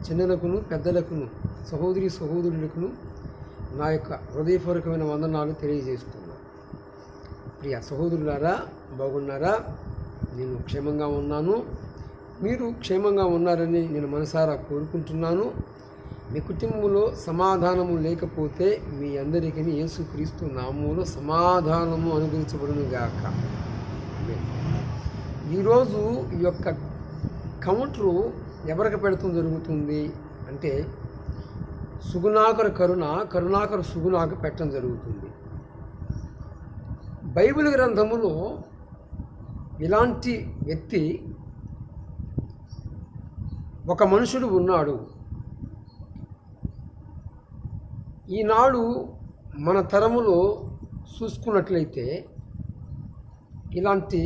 చిన్నలకును పెద్దలకును సహోదరి సహోదరులకును నా యొక్క హృదయపూర్వకమైన వందనాలు తెలియజేస్తున్నాను. ప్రియ సహోదరులారా, బాగున్నారా? నేను క్షేమంగా ఉన్నాను. మీరు క్షేమంగా ఉన్నారని నేను మనసారా కోరుకుంటున్నాను. మీ కుటుంబంలో సమాధానము లేకపోతే మీ అందరికీ యేసుక్రీస్తు నామములో సమాధానము అనుగ్రహించబడును గాక. ఈరోజు ఈ యొక్క కౌంటరు ఎవరికి పెడతాం జరుగుతుంది అంటే సుగుణాకర కరుణాకర సుగుణాకు పెట్టడం జరుగుతుంది. బైబిల్ గ్రంథములో ఇలాంటి వ్యక్తి ఒక మనుషుడు ఉన్నాడు. ఈనాడు మన తరములో చూసుకున్నట్లయితే ఇలాంటి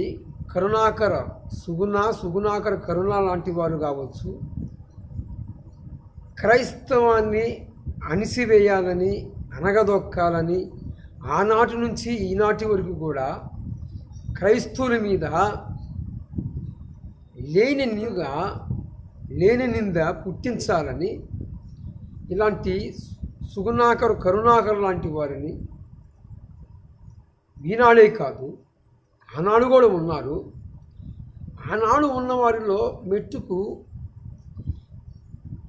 కరుణాకర సుగుణాకర కరుణ లాంటి వారు కావచ్చు, క్రైస్తవాన్ని అణిసివేయాలని అనగదొక్కాలని ఆనాటి నుంచి ఈనాటి వరకు కూడా క్రైస్తవుల మీద లేని నింద పుట్టించాలని ఇలాంటి కరుణాకరు లాంటి వారిని ఈనాడే కాదు ఆనాడు కూడా ఉన్నారు. ఆనాడు ఉన్న వారిలో మెట్టుకు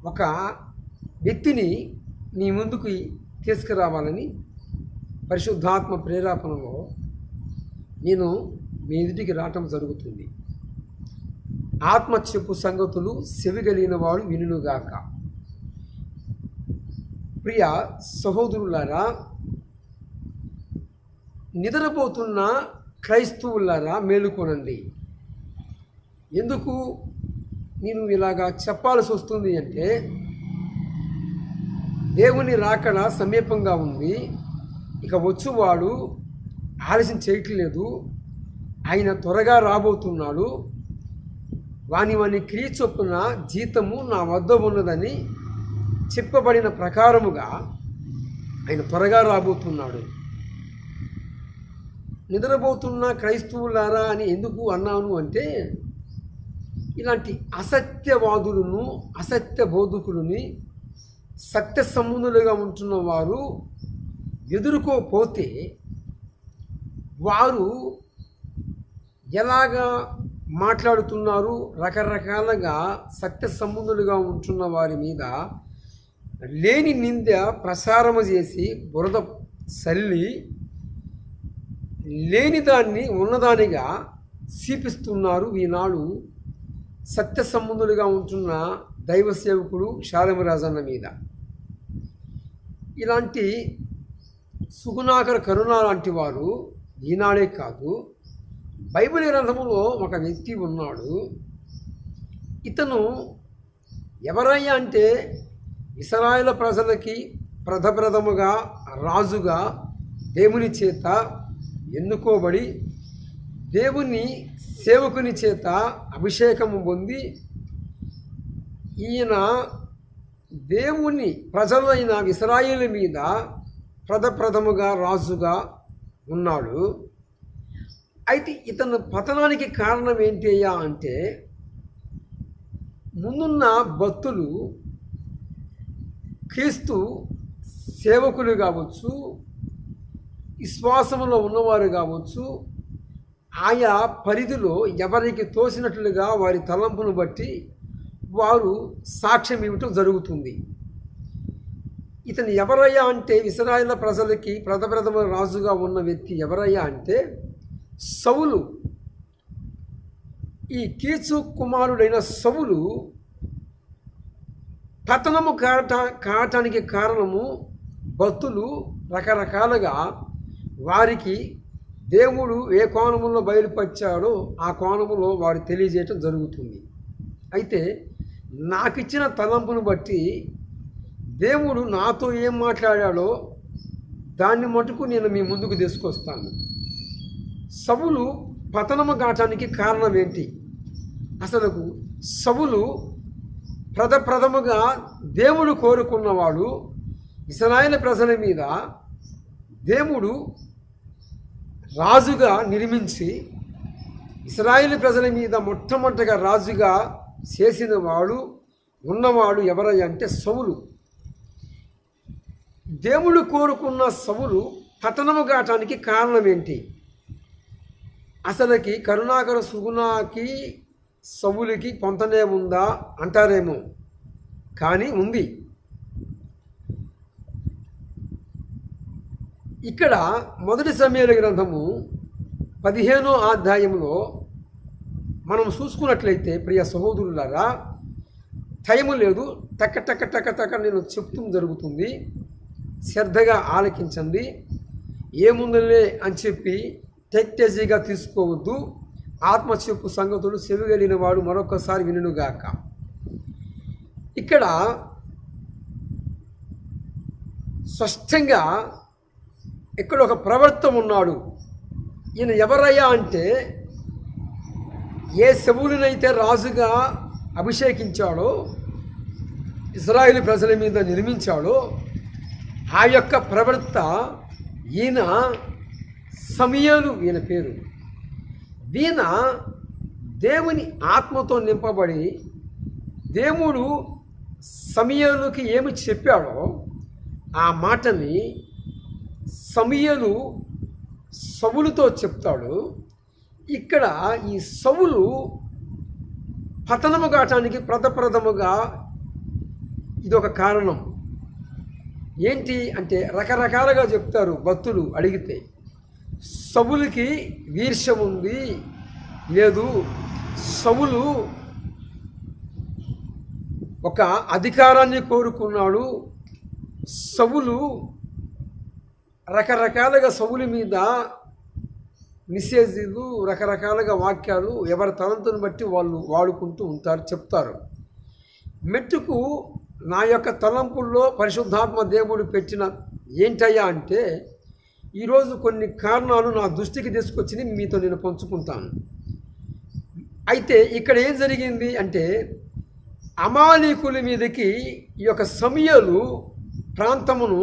ఒక వ్యక్తిని మీ ముందుకు తీసుకురావాలని పరిశుద్ధాత్మ ప్రేరేపణలో నేను మీ ఎదుటికి రావటం జరుగుతుంది. ఆత్మ చెప్పు సంగతులు చెవిగలిగిన వాడు వినుగాక. ప్రియ సహోదరులారా, నిద్రపోతున్న క్రైస్తవులారా మేలుకోనండి. ఎందుకు నేను ఇలాగా చెప్పాల్సి వస్తుంది అంటే దేవుని రాకడ సమీపంగా ఉంది. ఇక వచ్చువాడు ఆలస్యం చేయట్లేదు. ఆయన త్వరగా రాబోతున్నాడు. వాని క్రియ చొప్పున జీతము నా వద్ద ఉన్నదని చెప్పబడిన ప్రకారముగా ఆయన త్వరగా రాబోతున్నాడు. నిద్రపోతున్న క్రైస్తవులారా అని ఎందుకు అన్నాను అంటే ఇలాంటి అసత్యవాదులను అసత్య బోధకులని సత్య సంబంధులుగా ఉంటున్న వారు ఎదుర్కోపోతే వారు ఎలాగా మాట్లాడుతున్నారు, రకరకాలుగా సత్య సంబంధులుగా ఉంటున్న వారి మీద లేని నింద ప్రసారము చేసి బురద చల్లి లేని దాన్ని ఉన్నదానిగా చూపిస్తున్నారు ఈనాడు సత్య సంబంధులుగా ఉంటున్న దైవ సేవకుడు శాలమరాజన్న మీద. ఇలాంటి సుగుణాకర కరుణ లాంటి వారు ఈనాడే కాదు, బైబిల్ గ్రంథములో ఒక వ్యక్తి ఉన్నాడు. ఇతను ఎవరయ్యా అంటే ఇశ్రాయేలు ప్రజలకి ప్రథముగా రాజుగా దేవుని చేత ఎన్నుకోబడి దేవుని సేవకుని చేత అభిషేకము పొంది ఈయన దేవుని ప్రజలైన ఇశ్రాయేలు మీద ప్రథముగా రాజుగా ఉన్నాడు. అయితే ఇతను పతనానికి కారణం ఏంటి అయ్యా అంటే ముందున్న భక్తులు క్రీస్తు సేవకులు కావచ్చు, విశ్వాసంలో ఉన్నవారు కావచ్చు, ఆయా పరిధిలో ఎవరికి తోసినట్లుగా వారి తలంపును బట్టి వారు సాక్ష్యం ఇవ్వటం జరుగుతుంది. ఇతను ఎవరయ్యా అంటే ఇశ్రాయేలు ప్రజలకి ప్రథమ రాజుగా ఉన్న వ్యక్తి ఎవరయ్యా అంటే సౌలు. ఈ కీచు కుమారుడైన సౌలు పతనము కావటానికి కారణము భక్తులు రకరకాలుగా వారికి దేవుడు ఏ కోణములో బయలుపరిచాడో ఆ కోణములో వారు తెలియజేయటం జరుగుతుంది. అయితే నాకు ఇచ్చిన తలంపును బట్టి దేవుడు నాతో ఏం మాట్లాడాడో దాన్ని మటుకు నేను మీ ముందుకు తీసుకొస్తాను. సౌలు పతనము కావటానికి కారణం ఏంటి? అసలు సౌలు ప్రథముగా దేవుడు కోరుకున్నవాడు. ఇశ్రాయేలు ప్రజల మీద దేవుడు రాజుగా నిర్మించి ఇశ్రాయేలు ప్రజల మీద మొట్టమొదటిగా రాజుగా చేసిన వాడు ఉన్నవాడు ఎవరయ్యా అంటే సౌలు. దేవుడు కోరుకున్న సౌలు పతనము కావటానికి కారణం ఏంటి? అసలుకి కరుణాకర సుగుణాకి సౌలుకి పొంతనే ఉందా అంటారేమో, కానీ ఉంది. ఇక్కడ మొదటి సమూయేలు గ్రంథము 15వ అధ్యాయంలో మనం చూసుకున్నట్లయితే ప్రియ సహోదరులారా, టైము లేదు, టక్క టక్క టక్క టక్క నేను చెప్తూ జరుగుతుంది, శ్రద్ధగా ఆలకించండి. ఏముందలే అని చెప్పి టెక్టేజీగా తీసుకోవద్దు. ఆత్మ చెప్పు సంగతులు చెవిగలిగిన వాడు మరొకసారి వినుగాక. ఇక్కడ స్పష్టంగా ఇక్కడ ఒక ప్రవర్త ఉన్నాడు. ఈయన ఎవరయ్యా అంటే, ఏ సౌలునైతే రాజుగా అభిషేకించాడో, ఇశ్రాయేలు ప్రజల మీద నిర్మించాడో, ఆ యొక్క ప్రవర్త ఈయన సమూయేలు, ఈయన పేరు. ఈయన దేవుని ఆత్మతో నింపబడి దేవుడు సమూయేలుకి ఏమి చెప్పాడో ఆ మాటని సమూయేలు సౌలుతో చెప్తాడు. ఇక్కడ ఈ సౌలు పతనము కావటానికి ప్రథముగా ఇదొక కారణం. ఏంటి అంటే రకరకాలుగా చెప్తారు భక్తులు అడిగితే. సౌలుకి వీర్ష్యం ఉంది, లేదు సౌలు ఒక అధికారాన్ని కోరుకున్నాడు, సౌలు రకరకాలుగా సౌలు మీద మెసేజీలు, రకరకాలుగా వాక్యాలు ఎవరి తలంతుని బట్టి వాళ్ళు వాడుకుంటూ ఉంటారు, చెప్తారు. మెట్టుకు నా యొక్క తలంపుల్లో పరిశుద్ధాత్మ దేవుడు పెట్టిన ఏంటయ్యా అంటే, ఈరోజు కొన్ని కారణాలు నా దృష్టికి తీసుకొచ్చి మీతో నేను పంచుకుంటాను. అయితే ఇక్కడ ఏం జరిగింది అంటే, అమాలీకుల మీదకి ఈ యొక్క సమూయేలు ప్రాంతమును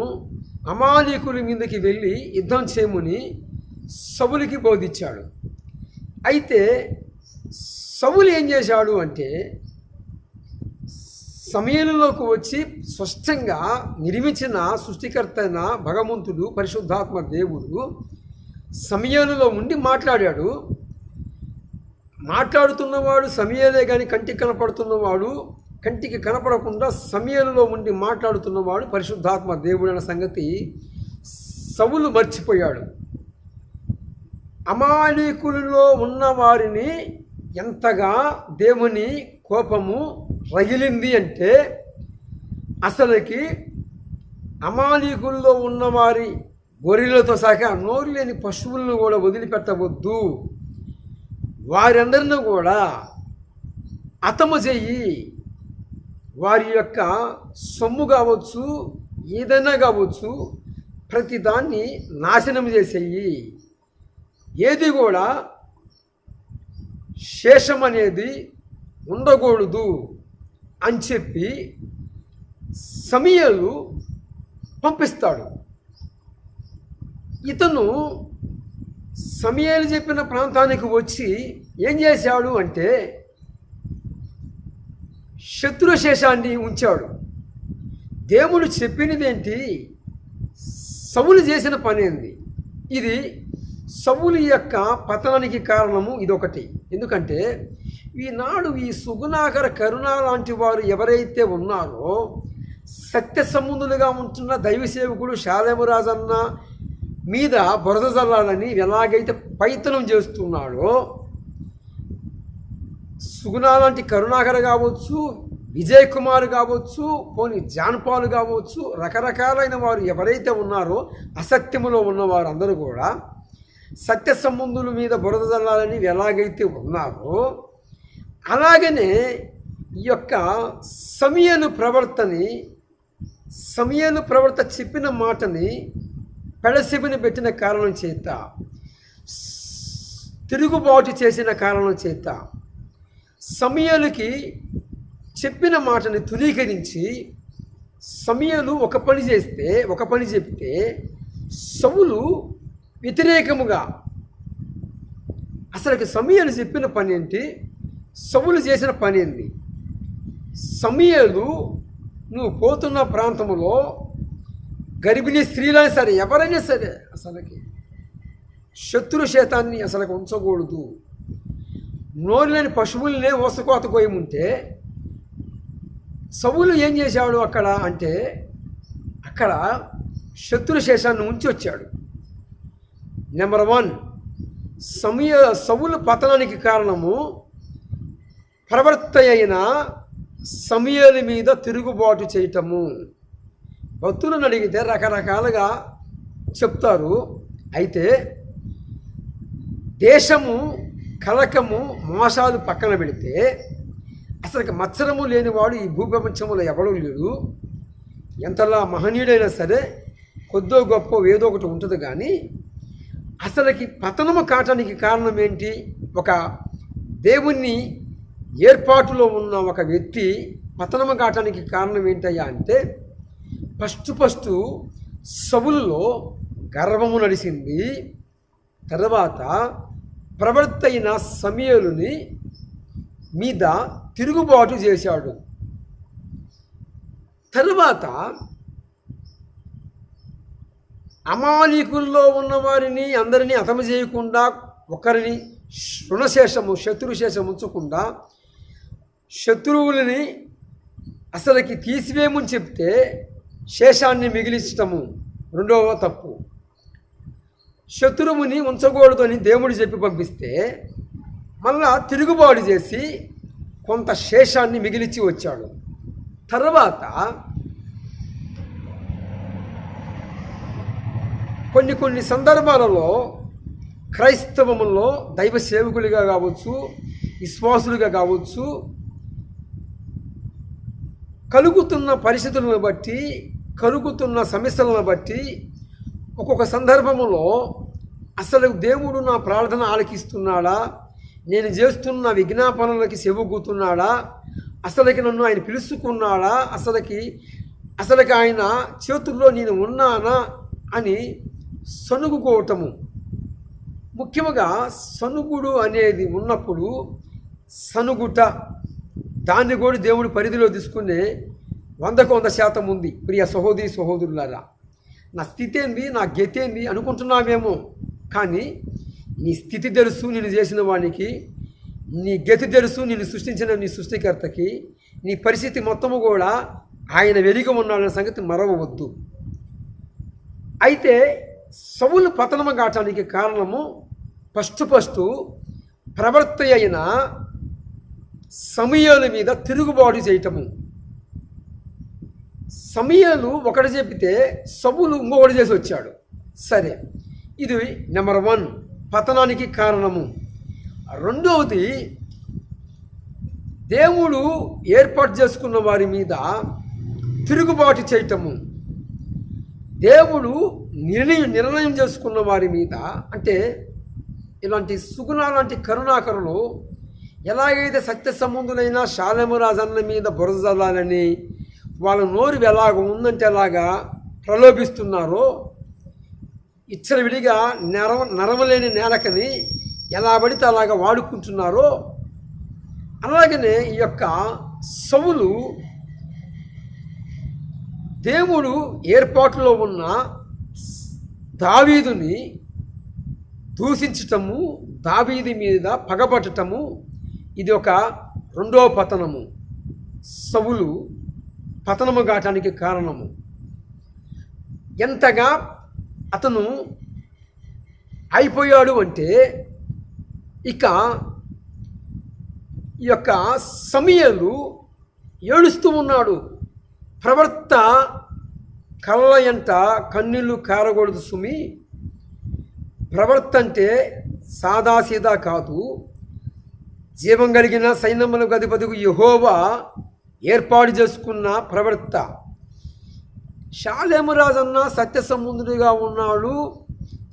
అమాలీకుల మీదకి వెళ్ళి యుద్ధం చేయమని సౌలుకి బోధించాడు. అయితే సౌలు ఏం చేశాడు అంటే, సమూయేలులోకి వచ్చి స్పష్టంగా నిర్మించిన సృష్టికర్త అయిన భగవంతుడు పరిశుద్ధాత్మ దేవుడు సమూయేలులో ఉండి మాట్లాడాడు. మాట్లాడుతున్నవాడు సమూయేలే కానీ కంటికి కనపడుతున్నవాడు, కంటికి కనపడకుండా సమూయేలులో ఉండి మాట్లాడుతున్నవాడు పరిశుద్ధాత్మ దేవుడు అన్న సంగతి సౌలు మర్చిపోయాడు. అమాలీకులలో ఉన్నవారిని ఎంతగా దేవుని కోపము రగిలింది అంటే, అసలుకి అమాలీకుల్లో ఉన్నవారి గొర్రెలతో సహా నోరు లేని పశువులను కూడా వదిలిపెట్టవద్దు, వారందరినీ కూడా హతము చెయ్యి, వారి యొక్క సొమ్ము కావచ్చు ఏదైనా కావచ్చు ప్రతిదాన్ని నాశనం చేసేయి, ఏది కూడా శేషం అనేది ఉండకూడదు అని చెప్పి సమూయేలు పంపిస్తాడు. ఇతను సమూయేలు చెప్పిన ప్రాంతానికి వచ్చి ఏం చేశాడు అంటే, శత్రుశేషాన్ని ఉంచాడు. దేవుడు చెప్పినదేంటి, సౌలు చేసిన పని ఏంది? ఇది సౌలు యొక్క పతనానికి కారణము ఇదొకటి. ఎందుకంటే ఈనాడు ఈ సుగుణాకర కరుణ లాంటి వారు ఎవరైతే ఉన్నారో, సత్య సంబంధులుగా ఉంటున్న దైవ సేవకుడు శాలేము రాజన్న మీద బురద జల్లాలని ఎలాగైతే ప్రయత్నం చేస్తున్నాడో, సుగుణ లాంటి కరుణాకర్ కావచ్చు, విజయ్ కుమార్ కావచ్చు, పోనీ జాన్పాల్ కావచ్చు, రకరకాలైన వారు ఎవరైతే ఉన్నారో అసత్యములో ఉన్నవారు అందరూ కూడా సత్య సంబంధుల మీద బురద జల్లాలని ఎలాగైతే ఉన్నారో, అలాగనే ఈ యొక్క సమూయేలు ప్రవర్త చెప్పిన మాటని పెడసెబిని పెట్టిన కారణం చేత, తిరుగుబాటు చేసిన కారణం చేత, సమూయేలుకి చెప్పిన మాటని తునీకరించి సమూయేలు ఒక పని చెప్తే సౌలు వ్యతిరేకముగా, అసలుకి సమూయేలు చెప్పిన పని ఏంటి, సౌలు చేసిన పని ఏంటి? సమూయేలు నువ్వు పోతున్న ప్రాంతంలో గర్భిణీ స్త్రీలైనా సరే ఎవరైనా సరే అసలుకి శత్రు శాతాన్ని అసలు ఉంచకూడదు. నోరు లేని పశువులనే ఓసకోత కోయముంటే సౌలు ఏం చేశాడు అక్కడ అంటే అక్కడ శత్రు శేషాన్ని ఉంచి వచ్చాడు. నెంబర్ 1 సౌలు పతనానికి కారణము ప్రవర్త అయిన సమూయేలు మీద తిరుగుబాటు చేయటము. భక్తులను అడిగితే రకరకాలుగా చెప్తారు. అయితే దేశము కలకము మోసాలు పక్కన పెడితే అసలు మత్సరము లేనివాడు ఈ భూప్రపంచంలో ఎవడూ లేడు. ఎంతలా మహనీయుడైనా సరే కొద్దో గొప్ప ఏదో ఒకటి ఉంటుంది. కానీ అసలుకి పతనము కావటానికి కారణం ఏంటి? ఒక దేవుణ్ణి ఏర్పాటులో ఉన్న ఒక వ్యక్తి పతనము కావటానికి కారణం ఏంటయ్యా అంటే ఫస్ట్ సౌలులో గర్వము నడిచింది. తర్వాత ప్రవర్త అయిన సమూయేలుని మీద తిరుగుబాటు చేశాడు. తరువాత అమాలీకుల్లో ఉన్నవారిని అందరినీ హతము చేయకుండా ఒకరిని శత్రుశేషం ఉంచకుండా శత్రువులని అసలుకి తీసివేయమని చెప్తే శేషాన్ని మిగిలించటము రెండవ తప్పు. శత్రువుని ఉంచకూడదు అని దేవుడు చెప్పి పంపిస్తే మళ్ళా తిరుగుబాటు చేసి కొంత శేషాన్ని మిగిలిచి వచ్చాడు. తర్వాత కొన్ని సందర్భాలలో క్రైస్తవములో దైవ సేవకులుగా కావచ్చు, విశ్వాసులుగా కావచ్చు, కలుగుతున్న పరిస్థితులను బట్టి, కలుగుతున్న సమస్యలను బట్టి ఒక్కొక్క సందర్భంలో అసలు దేవుడు నా ప్రార్థన ఆలకిస్తున్నాడా, నేను చేస్తున్న విజ్ఞాపనలకి చెవుగుతున్నాడా, అసలుకి నన్ను ఆయన పిలుచుకున్నాడా, అసలుకి ఆయన చేతుల్లో నేను ఉన్నానా అని సనుగుకోవటము. ముఖ్యంగా సనుగుడు అనేది ఉన్నప్పుడు సనుగుట దాన్ని కూడా దేవుడి పరిధిలో తీసుకునే 100% ఉంది. ప్రియ సహోదరి సహోదరులారా, నా స్థితి ఏంది, నా గతి ఏంది అనుకుంటున్నావేమో, కానీ నీ స్థితి తెలుసు నేను చేసిన వానికి, నీ గతి తెలుసు నిన్ను సృష్టించిన నీ సృష్టికర్తకి, నీ పరిస్థితి మొత్తము కూడా ఆయన వెలిగి ఉన్నాడన్న సంగతి మరవవద్దు. అయితే సౌలు పతనము కావటానికి కారణము ఫస్ట్ ప్రవర్త అయిన సమూయేలు మీద తిరుగుబాటు చేయటము. సమూయేలు ఒకటి చెబితే సౌలు ఇంకొకటి చేసి వచ్చాడు. సరే, ఇది నెంబర్ 1 పతనానికి కారణము. రెండవది, దేవుడు ఏర్పాటు చేసుకున్న వారి మీద తిరుగుబాటు చేయటము. దేవుడు నిర్ణయం చేసుకున్న వారి మీద, అంటే ఇలాంటి సుగుణ లాంటి కరుణాకరులు ఎలాగైతే సత్య సంబంధులైన షాలెము రాజన్న మీద బురద జల్లాలని వాళ్ళ నోరు ఎలాగ ఉందంటే అలాగా ప్రలోభిస్తున్నారో, విడిగా నరమలేని నేలకని ఎలా పడితే అలాగా వాడుకుంటున్నారో, అలాగనే ఈ యొక్క సౌలు దేవుడు ఏర్పాటులో ఉన్న దావీదుని దూషించటము, దావీదు మీద పగబట్టటము, ఇది ఒక రెండవ పతనము. సౌలు పతనము కావటానికి కారణము. ఎంతగా అతను అయిపోయాడు అంటే, ఇక ఈ యొక్క సమూయేలు ఏడుస్తూ ఉన్నాడు. ప్రవర్త కళ్ళ ఎంట కన్నీళ్ళు కారకూడదు సుమి. ప్రవర్త అంటే సాదాసీదా కాదు. జీవం కలిగిన సైన్యములకు అధిపతికి యెహోవా ఏర్పాటు చేసుకున్న ప్రవర్త. షాలేము రాజన్న సత్య సంబంధుడిగా ఉన్నాడు,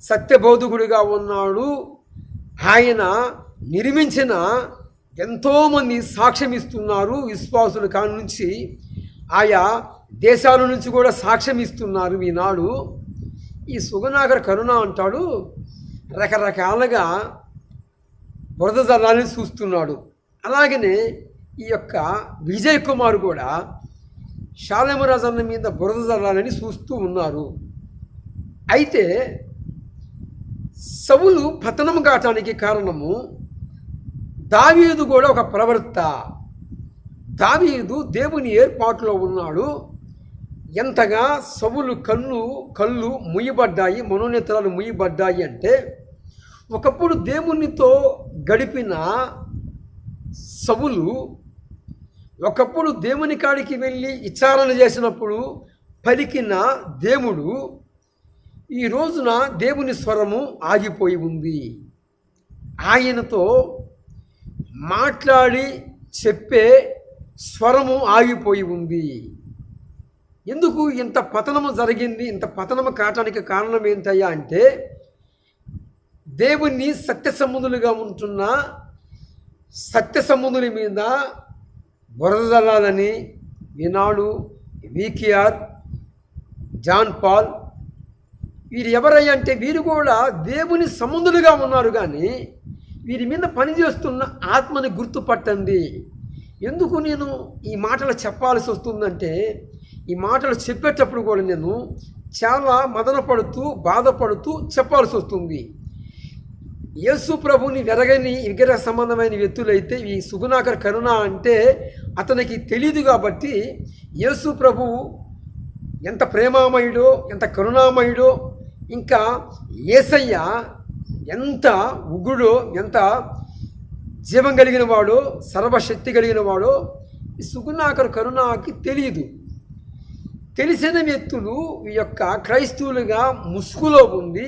సత్యబోధకుడిగా ఉన్నాడు. ఆయన నిర్మించిన ఎంతోమంది సాక్ష్యం ఇస్తున్నారు. విశ్వాసుల కాని నుంచి ఆయా దేశాల నుంచి కూడా సాక్ష్యం ఇస్తున్నారు. ఈనాడు ఈ సుగనాగర కరుణ అంటాడు, రకరకాలుగా బురద జల్లాలని చూస్తున్నాడు. అలాగనే ఈ యొక్క విజయ్ కుమార్ కూడా షాలేము రాజన్న మీద బురద జల్లాలని చూస్తూ ఉన్నారు. అయితే సౌలు పతనం కావటానికి కారణము దావీదు కూడా ఒక ప్రవక్త. దావీదు దేవుని ఏర్పాటులో ఉన్నాడు. ఎంతగా సౌలు కళ్ళు ముయ్యబడ్డాయి, మనోనేత్రాలు ముయ్యబడ్డాయి అంటే, ఒకప్పుడు దేవునితో గడిపిన సౌలు ఒకప్పుడు దేవుని కాడికి వెళ్ళి విచారణ చేసినప్పుడు పలికిన దేవుడు ఈ రోజున దేవుని స్వరము ఆగిపోయి ఉంది. ఆయనతో మాట్లాడి చెప్పే స్వరము ఆగిపోయి ఉంది. ఎందుకు ఇంత పతనము జరిగింది? ఇంత పతనము కావటానికి కారణం ఏంటయ్యా అంటే, దేవుని సత్యసంబంధులుగా ఉంటున్న సత్యసంబంధుల మీద బురద జల్లాలని ఈనాడు వీకేఆర్, జాన్ పాల్ వీరు ఎవరయ్యా అంటే, వీరు కూడా దేవుని సంబంధులుగా ఉన్నారు. కానీ వీరి మీద పనిచేస్తున్న ఆత్మని గుర్తుపట్టండి. ఎందుకు నేను ఈ మాటలు చెప్పాల్సి వస్తుందంటే, ఈ మాటలు చెప్పేటప్పుడు కూడా నేను చాలా మదనపడుతూ బాధపడుతూ చెప్పాల్సి వస్తుంది. యేసు ప్రభుని వెరగని విగ్రహ సంబంధమైన వ్యక్తులైతే ఈ సుగుణాకర్ కరుణ అంటే అతనికి తెలియదు. కాబట్టి యేసు ప్రభు ఎంత ప్రేమామయుడో, ఎంత కరుణామయుడో, ఇంకా యేసయ్య ఎంత ఉగ్రుడో, ఎంత జీవం కలిగిన వాడో, సర్వశక్తి కలిగిన వాడో ఈ సుగుణాకర్ కరుణకి తెలియదు. తెలిసిన వ్యక్తులు ఈ యొక్క క్రైస్తవులుగా ముసుగులో ఉంది.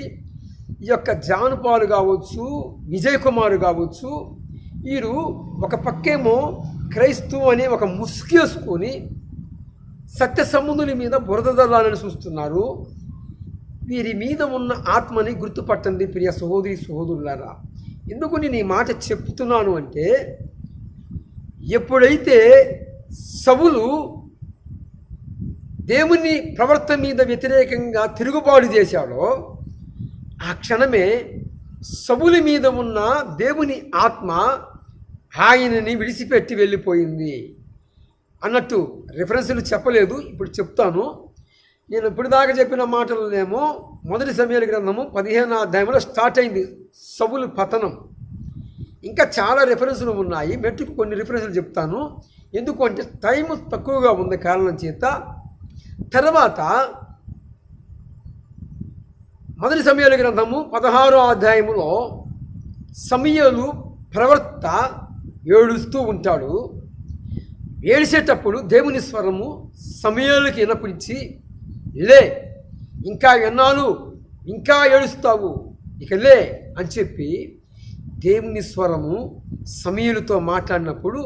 ఈ యొక్క జాన్ పాల్ కావచ్చు, విజయ్ కుమార్ కావచ్చు, వీరు ఒక పక్కేమో క్రైస్తవు అనే ఒక ముసుగేసుకొని సత్య సంబంధుల మీద బురద జల్లాలని చూస్తున్నారు. వీరి మీద ఉన్న ఆత్మని గుర్తుపట్టండి ప్రియ సహోదరి సహోదరులారా. ఎందుకు నేను ఈ మాట చెప్తున్నాను అంటే, ఎప్పుడైతే సౌలు దేవుని ప్రవర్తన మీద వ్యతిరేకంగా తిరుగుబాటు చేశాడో ఆ క్షణమే సౌలు మీద ఉన్న దేవుని ఆత్మ ఆయనని విడిచిపెట్టి వెళ్ళిపోయింది అన్నట్టు. రిఫరెన్సులు చెప్పలేదు, ఇప్పుడు చెప్తాను. నేను ఇప్పుడు దాకా చెప్పిన మాటలనేమో 1 సమూయేలు గ్రంథము 15వ అధ్యాయంలో స్టార్ట్ అయింది సౌలు పతనం. ఇంకా చాలా రిఫరెన్సులు ఉన్నాయి. మెట్టుకు కొన్ని రిఫరెన్సులు చెప్తాను. ఎందుకంటే టైం తక్కువగా ఉంది కారణం చేత. తర్వాత 1 సమూయేలు గ్రంథము 16వ అధ్యాయంలో సమూయేలు ప్రవక్త ఏడుస్తూ ఉంటాడు. ఏడిసేటప్పుడు దేవుని స్వరము సమూయేలుకి వినపించి, లే, ఇంకా ఎన్నాళ్ళు ఇంకా ఏడుస్తావు, ఇక లే అని చెప్పి దేవుని స్వరము సమూయేలుతో మాట్లాడినప్పుడు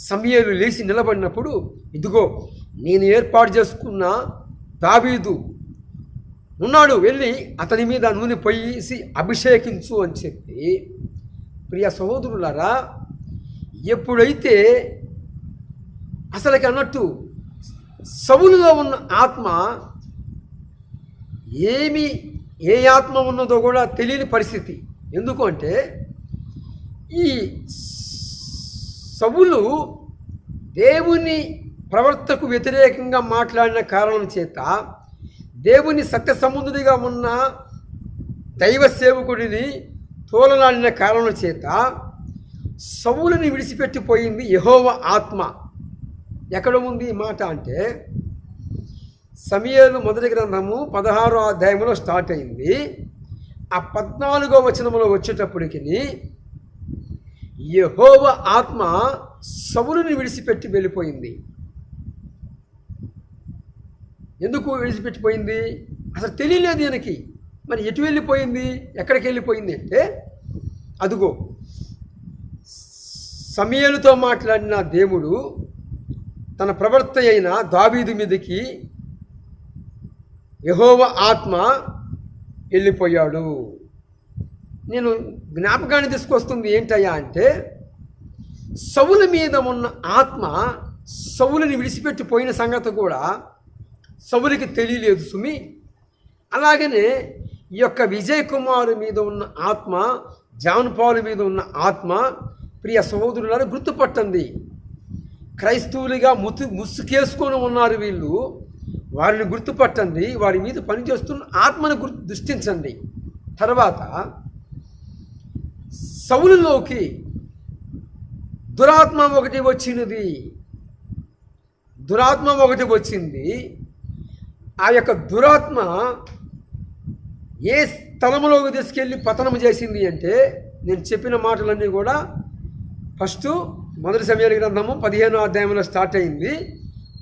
సమూయేలు లేచి నిలబడినప్పుడు, ఇదిగో నేను ఏర్పాటు చేసుకున్న దావీదు ఉన్నాడు, వెళ్ళి అతని మీద నూనె పోసి అభిషేకించు అని చెప్పి. ప్రియ సహోదరులారా, ఎప్పుడైతే అసలుకి అన్నట్టు సౌలులో ఉన్న ఆత్మ ఏ ఆత్మ ఉన్నదో కూడా తెలియని పరిస్థితి. ఎందుకు అంటే, ఈ సౌలు దేవుని ప్రవర్తకు వ్యతిరేకంగా మాట్లాడిన కారణం చేత, దేవుని సత్య సంబంధుడిగా ఉన్న దైవ సేవకుడిని తోలనాడిన కారణం చేత సౌలుని విడిచిపెట్టిపోయింది యెహోవా ఆత్మ. ఎక్కడ ఉంది ఈ మాట అంటే, సమూయేలు 1 గ్రంథము 16వ అధ్యాయంలో స్టార్ట్ అయింది. ఆ 14వ వచనంలో వచ్చేటప్పటికి యెహోవా ఆత్మ సౌలుని విడిచిపెట్టి వెళ్ళిపోయింది. ఎందుకు విడిచిపెట్టిపోయింది? అసలు తెలియలేదు ఈయనకి. మరి ఎటు వెళ్ళిపోయింది, ఎక్కడికి వెళ్ళిపోయింది అంటే, అదుగో సమూయేలుతో మాట్లాడిన దేవుడు తన ప్రవక్త అయిన దావీదు మీదకి యెహోవా ఆత్మ వెళ్ళిపోయాడు. నేను జ్ఞాపకాన్ని తీసుకొస్తుంది ఏంటయ్యా అంటే, సౌలు మీద ఉన్న ఆత్మ సౌలుని విడిచిపెట్టిపోయిన సంగతి కూడా సౌలుకి తెలియలేదు సుమి. అలాగనే ఈ యొక్క విజయ్ కుమార్ మీద ఉన్న ఆత్మ, జాన్ పాల్ మీద ఉన్న ఆత్మ, ప్రియ సహోదరులను గుర్తుపట్టండి. క్రైస్తవులుగా ముసుకేసుకొని ఉన్నారు వీళ్ళు. వారిని గుర్తుపట్టండి, వారి మీద పనిచేస్తున్న ఆత్మను దృష్టించండి. తర్వాత సౌలులోకి దురాత్మ ఒకటి వచ్చింది. ఆ యొక్క దురాత్మ ఏ స్థలంలోకి తీసుకెళ్ళి పతనం చేసింది అంటే, నేను చెప్పిన మాటలన్నీ కూడా ఫస్ట్ మొదటి సమయాల గ్రంథము 15వ అధ్యాయంలో స్టార్ట్ అయింది,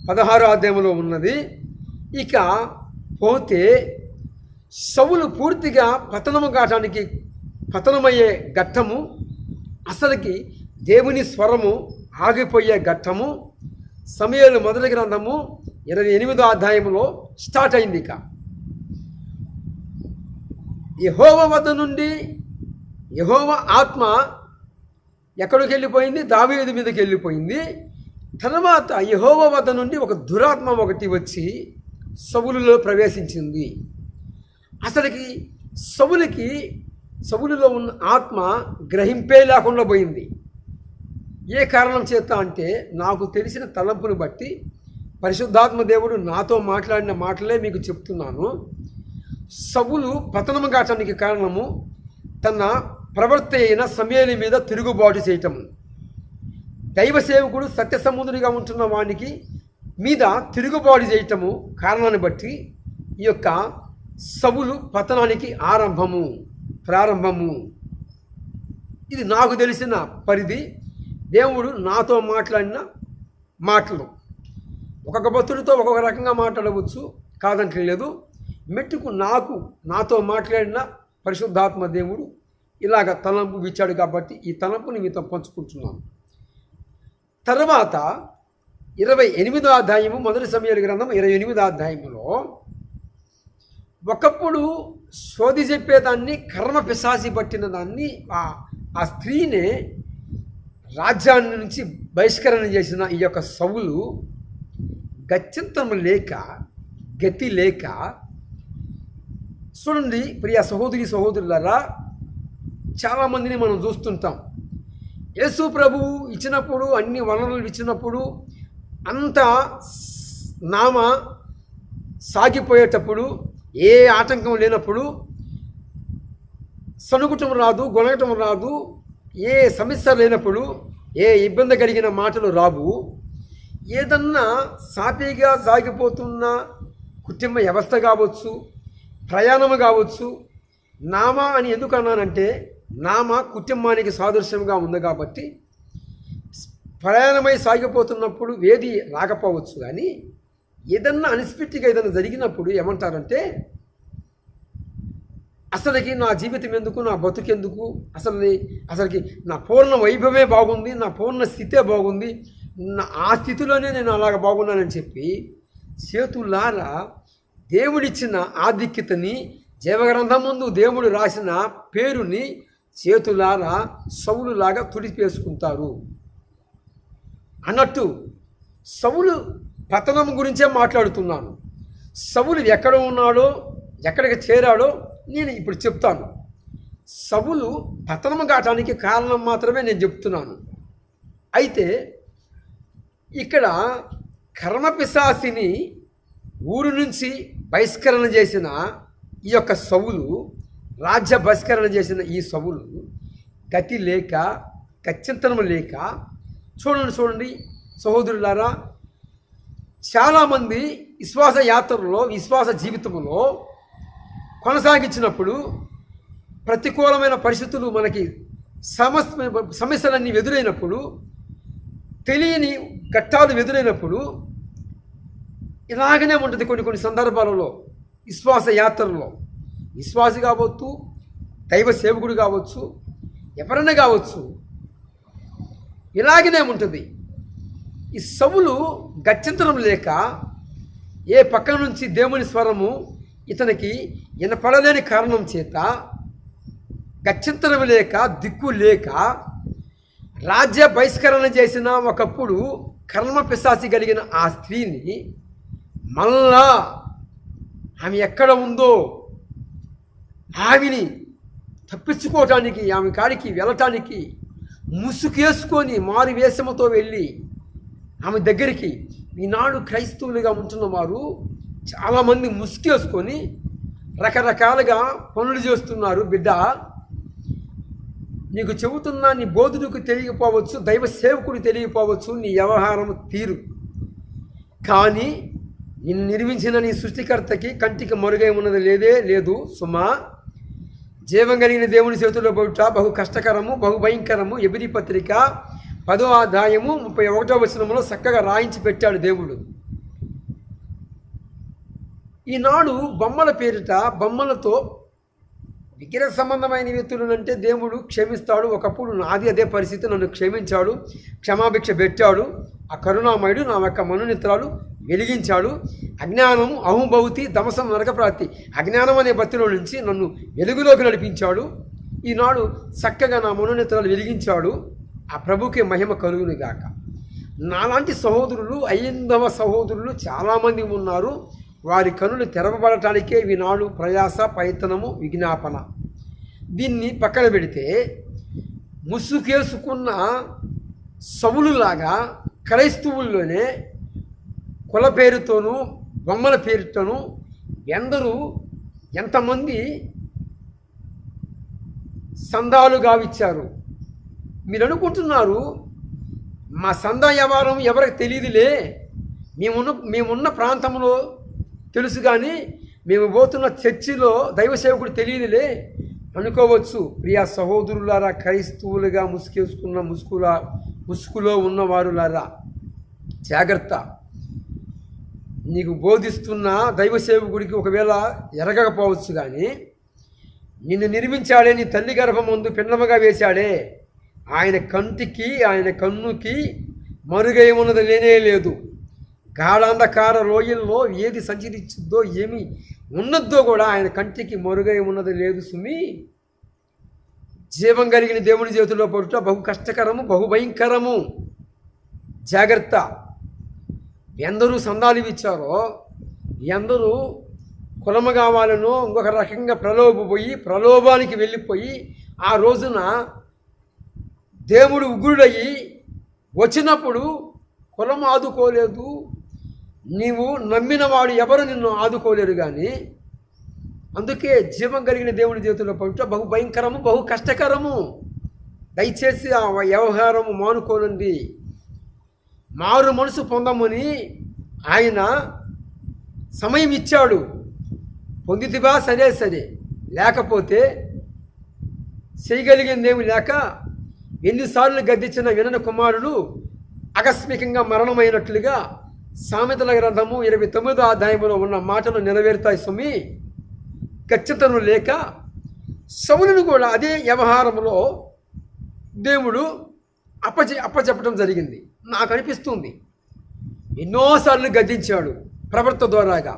16వ అధ్యాయంలో ఉన్నది. ఇక పోతే సౌలు పూర్తిగా పతనమయ్యే ఘట్టము, అసలుకి దేవుని స్వరము ఆగిపోయే ఘట్టము సమయాలు మొదటి గ్రంథము 28వ అధ్యాయంలో స్టార్ట్ అయింది. ఇక యెహోవా వద్ద నుండి యెహోవా ఆత్మ ఎక్కడికి వెళ్ళిపోయింది? దావీదు మీదకి వెళ్ళిపోయింది. తర్వాత యెహోవా వద్ద నుండి ఒక దురాత్మ ఒకటి వచ్చి సౌలులో ప్రవేశించింది. అసలుకి సౌలులో ఉన్న ఆత్మ గ్రహింపే లేకుండా పోయింది. ఏ కారణం చేత అంటే, నాకు తెలిసిన తలంపుని బట్టి పరిశుద్ధాత్మ దేవుడు నాతో మాట్లాడిన మాటలే మీకు చెప్తున్నాను. సౌలు పతనము కావటానికి కారణము తన ప్రవర్త అయిన సమూయేలు మీద తిరుగుబాటు చేయటము. దైవ సేవకుడు సత్యసముద్రుడిగా ఉంటున్న వానికి మీద తిరుగుబాటు చేయటము కారణాన్ని బట్టి ఈ యొక్క సౌలు పతనానికి ప్రారంభము. ఇది నాకు తెలిసిన పరిధి, దేవుడు నాతో మాట్లాడిన మాటలు. ఒక్కొక్క భక్తుడితో ఒక్కొక్క రకంగా మాట్లాడవచ్చు, కాదంటలేదు. మెట్టుకు నాతో మాట్లాడిన పరిశుద్ధాత్మ దేవుడు ఇలాగ తలంపు ఇచ్చాడు కాబట్టి ఈ తలంపుని మీతో పంచుకుంటున్నాను. తర్వాత 28వ అధ్యాయము మొదటి సమయాల గ్రంథం 28వ అధ్యాయంలో ఒకప్పుడు సోది చెప్పేదాన్ని, కర్మ పిశాచి పట్టిన దాన్ని, ఆ స్త్రీనే రాజ్యాన్ని నుంచి బహిష్కరణ చేసిన ఈ యొక్క సౌలు గతి లేక చూడండి ప్రియ సహోదరులారా, చాలామందిని మనం చూస్తుంటాం. యేసు ప్రభు ఇచ్చినప్పుడు, అన్ని వనరులు ఇచ్చినప్పుడు, అంత నామ సాగిపోయేటప్పుడు, ఏ ఆటంకం లేనప్పుడు, సనుగుటం రాదు, గొనగటం రాదు, ఏ సమస్య లేనప్పుడు, ఏ ఇబ్బంది కలిగిన మాటలు రావు. ఏదన్నా సాఫీగా సాగిపోతున్న కుటుంబ వ్యవస్థ కావచ్చు, ప్రయాణము కావచ్చు. నామ అని ఎందుకు అన్నానంటే, నామ కుటుంబానికి సాదృశ్యంగా ఉంది కాబట్టి ప్రయాణమై సాగిపోతున్నప్పుడు ఏది రాకపోవచ్చు. కానీ ఏదన్నా అన్ఎక్స్పెక్టెడ్గా ఏదైనా జరిగినప్పుడు ఏమంటారంటే, అసలుకి నా జీవితం ఎందుకు, నా బతుకెందుకు, అసలుకి నా పూర్ణ వైభవమే బాగుంది, నా పూర్ణ స్థితే బాగుంది, ఆ స్థితిలోనే నేను అలాగ బాగున్నానని చెప్పి చేతులారా దేవుడిచ్చిన ఆధిక్యతని, జీవగ్రంథం ముందు దేవుడు రాసిన పేరుని చేతులారా సౌలులాగా తుడిపేసుకుంటారు అన్నట్టు. సౌలు పతనం గురించే మాట్లాడుతున్నాను. సౌలు ఎక్కడ ఉన్నాడో, ఎక్కడికి చేరాడో నేను ఇప్పుడు చెప్తాను. సౌలు పతనం కావటానికి కారణం మాత్రమే నేను చెప్తున్నాను. అయితే ఇక్కడ కర్మపిశాసిని ఊరు నుంచి బహిష్కరణ చేసిన ఈ యొక్క సౌలు, రాజ్య బహిష్కరణ చేసిన ఈ సౌలు గతి లేక, గత్యంతరం లేక, చూడండి సహోదరులారా, చాలామంది విశ్వాస యాత్రలో, విశ్వాస జీవితంలో కొనసాగించినప్పుడు ప్రతికూలమైన పరిస్థితులు, మనకి సమస్యలన్నీ ఎదురైనప్పుడు, తెలియని ఘట్టాలు ఎదురైనప్పుడు ఇలాగనే ఉంటుంది. కొన్ని సందర్భాలలో విశ్వాస యాత్రలో విశ్వాసి కావచ్చు, దైవ సేవకుడు కావచ్చు, ఎవరైనా కావచ్చు, ఇలాగనే ఉంటుంది. ఈ సౌలు గత్యంతరం లేక, ఏ పక్క నుంచి దేవుని స్వరము ఇతనికి వినపడలేని కారణం చేత, గత్యంతరం లేక, దిక్కు లేక రాజ్య బహిష్కరణ చేసిన ఒకప్పుడు కర్మ పిశాచి కలిగిన ఆ స్త్రీని మళ్ళా ఆమె ఎక్కడ ఉందో ఆమెని తప్పించుకోవటానికి, ఆమె కాడికి వెళ్ళటానికి ముసుగేసుకొని మారు వేషముతో వెళ్ళి ఆమె దగ్గరికి ఈనాడు క్రైస్తవులుగా ఉంటున్న వారు చాలామంది ముసుకేసుకొని రకరకాలుగా పనులు చేస్తున్నారు. బిడ్డ, నీకు చెబుతున్నా, నీ బోధుడికి తెలియకపోవచ్చు, దైవ సేవకుడికి తెలియకపోవచ్చు నీ వ్యవహారం తీరు, కానీ నిన్ను నిర్మించిన నీ సృష్టికర్తకి కంటికి మరుగై ఉన్నది లేదు సుమా. జీవం కలిగిన దేవుని చేతుల్లో పడుట బహు కష్టకరము, బహు భయంకరము. ఎబిరీ పత్రిక 10వ అధ్యాయము 31వ వచనంలో చక్కగా రాయించి పెట్టాడు దేవుడు. ఈనాడు బొమ్మల పేరిట, బొమ్మలతో విగ్రహ సంబంధమైన వ్యక్తులనంటే దేవుడు క్షమిస్తాడు. ఒకప్పుడు నాది అదే పరిస్థితి, నన్ను క్షమించాడు, క్షమాభిక్ష పెట్టాడు. ఆ కరుణామయుడు నా యొక్క మనోనేత్రాలు వెలిగించాడు. అజ్ఞానం, అహంభౌతి, దమసం, నరకప్రాప్తి, అజ్ఞానం అనే బతిలో నుంచి నన్ను వెలుగులోకి నడిపించాడు. ఈనాడు చక్కగా నా మనోనేత్రాలు వెలిగించాడు. ఆ ప్రభుకి మహిమ కలుగును గాక. నాలాంటి సహోదరులు, ఐందవ సహోదరులు చాలామంది ఉన్నారు. వారి కనులు తెరవబడటానికే ఈనాడు ప్రయాస, ప్రయత్నము, విజ్ఞాపన. దీన్ని పక్కన పెడితే ముసుకేసుకున్న సవులులాగా క్రైస్తవుల్లోనే కుల పేరుతోనూ బొమ్మల పేరుతోనూ ఎంతమంది సందాలు గావిచ్చారు. మీరు అనుకుంటున్నారు మా సందా వ్యవహారం ఎవరికి తెలియదులే, మేమున్న ప్రాంతంలో తెలుసు, కానీ మేము పోతున్న చర్చిలో దైవ సేవకుడు తెలియదులే అనుకోవచ్చు. ప్రియా సహోదరులారా, క్రైస్తవులుగా ముసుకేసుకున్న ముసుగులో ఉన్నవారులారా, జాగ్రత్త. నీకు బోధిస్తున్న దైవ సేవకుడికి ఒకవేళ ఎరగకపోవచ్చు, కానీ నిన్ను నిర్మించాడే, నీ తల్లి గర్భమందు పిండముగా వేశాడే, ఆయన కంటికి, ఆయన కన్నుకి మరుగై ఉన్నది లేదు. గాఢాంధకార లోయల్లో ఏది సంచరించుద్దో, ఏమి ఉన్నదో కూడా ఆయన కంటికి మరుగై ఉన్నది లేదు సుమి. జీవం కలిగిన దేవుని చేతిలో పడుట బహు కష్టకరము, బహు భయంకరము. జాగ్రత్త. ఎందరూ సందాలు ఇచ్చారో, ఎందరూ కులము కావాలనో ఇంకొక రకంగా ప్రలోభానికి వెళ్ళిపోయి ఆ రోజున దేవుడు ఉగ్రుడయ్యి వచ్చినప్పుడు కులం ఆదుకోలేదు, నీవు నమ్మిన వాడు ఎవరు నిన్ను ఆదుకోలేరు. కానీ అందుకే జీవం కలిగిన దేవుని చేతిలో పడుట బహు భయంకరము, బహు కష్టకరము. దయచేసి ఆ వ్యవహారము మానుకోనండి. మారు మనసు పొందమని ఆయన సమయం ఇచ్చాడు. పొందితివా? సరే, లేకపోతే చేయగలిగిందేమి లేక ఎన్నిసార్లు గద్దించిన వినని కుమారుడు ఆకస్మికంగా మరణమైనట్లుగా సామెతల గ్రంథము 29వ అధ్యాయంలో ఉన్న మాటలు నెరవేరుతాయి సుమి. ఖచ్చితను లేక సౌలును కూడా అదే వ్యవహారంలో దేవుడు అప్పచెప్పడం జరిగింది. నాకు అనిపిస్తుంది ఎన్నోసార్లు గద్దించాడు ప్రవర్త ద్వారాగా,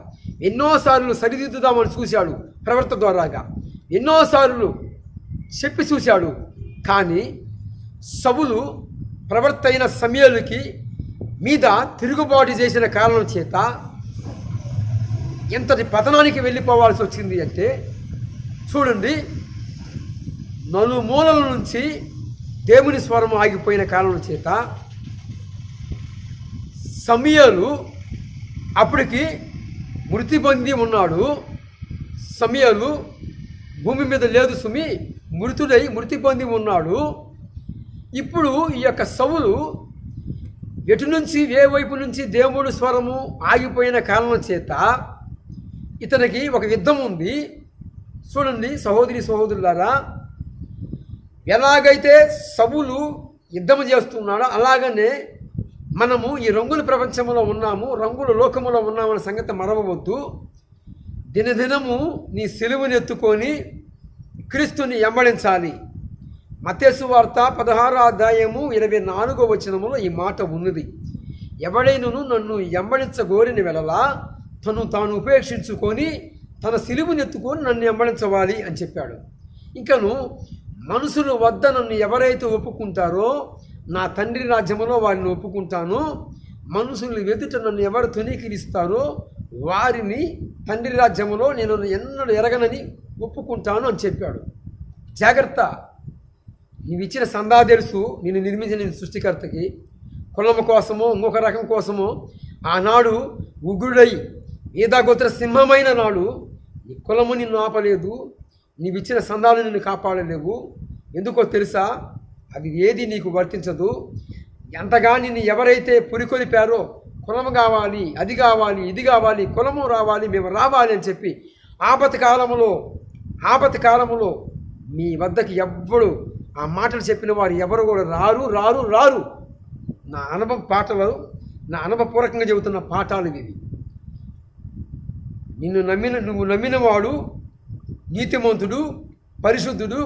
ఎన్నోసార్లు సరిదిద్దుదామని చూశాడు ప్రవర్త ద్వారాగా, ఎన్నోసార్లు చెప్పి చూశాడు. కానీ సౌలు ప్రవర్త అయిన సమూయేలుకి మీద తిరుగుబాటు చేసిన కారణం చేత ఎంతటి పతనానికి వెళ్ళిపోవాల్సి వచ్చింది అంటే చూడండి, నలుమూలల నుంచి దేవుని స్వరం ఆగిపోయిన కారణం చేత సమూయేలు అప్పటికి మృతి పొంది ఉన్నాడు. సమూయేలు భూమి మీద లేదు సుమి, మృతి పొంది ఉన్నాడు. ఇప్పుడు ఈ యొక్క సౌలు ఎటు నుంచి, ఏ వైపు నుంచి దేవుడు స్వరము ఆగిపోయిన కారణం చేత ఇతనికి ఒక యుద్ధం ఉంది. చూడండి సహోదరులారా, ఎలాగైతే సౌలు యుద్ధం చేస్తున్నాడో అలాగనే మనము ఈ రంగుల ప్రపంచంలో ఉన్నాము, రంగుల లోకములో ఉన్నామన్న సంగతి మరవవద్దు. దినదినము నీ సిలువను ఎత్తుకొని క్రీస్తుని వెంబడించాలి. మత్తయి సువార్త 16వ అధ్యాయము 24వ వచనములో ఈ మాట ఉన్నది. ఎవడైనను నన్ను వెంబడించగోరిన వెలలా తాను ఉపేక్షించుకొని తన సిలువను ఎత్తుకొని నన్ను వెంబడించవాలి అని చెప్పాడు. ఇంకను మనుషుల వద్ద నన్ను ఎవరైతే ఒప్పుకుంటారో నా తండ్రి రాజ్యములో వారిని ఒప్పుకుంటాను, మనుషులు ఎదుట నన్ను ఎవరు తునీకరిస్తారో వారిని తండ్రి రాజ్యములో నేను ఎన్నడూ ఎరగనని ఒప్పుకుంటాను అని చెప్పాడు. జాగ్రత్త. నీవు ఇచ్చిన సందా తెలుసు, నిన్ను నిర్మించిన సృష్టికర్తకి. కులము కోసమో ఇంకొక రకం కోసమో ఆనాడు ఉగ్రుడై ఈదాగోత్ర సింహమైన నాడు నీ కులము నిన్ను ఆపలేదు, నీవిచ్చిన సందాలు నిన్ను కాపాడలేవు. ఎందుకో తెలుసా? అది ఏది నీకు వర్తించదు. ఎంతగా నిన్ను ఎవరైతే పురికొలిపారో కులము కావాలి, అది కావాలి, ఇది కావాలి, కులము రావాలి, మేము రావాలి అని చెప్పి ఆపతి కాలములో మీ వద్దకి ఎవ్వడు ఆ మాటలు చెప్పిన వారు ఎవరు కూడా రారు రారు రారు. నా అనుభవపూర్వకంగా చెబుతున్న పాఠాలు ఇవి. నువ్వు నమ్మిన వాడు నీతిమంతుడు, పరిశుద్ధుడు,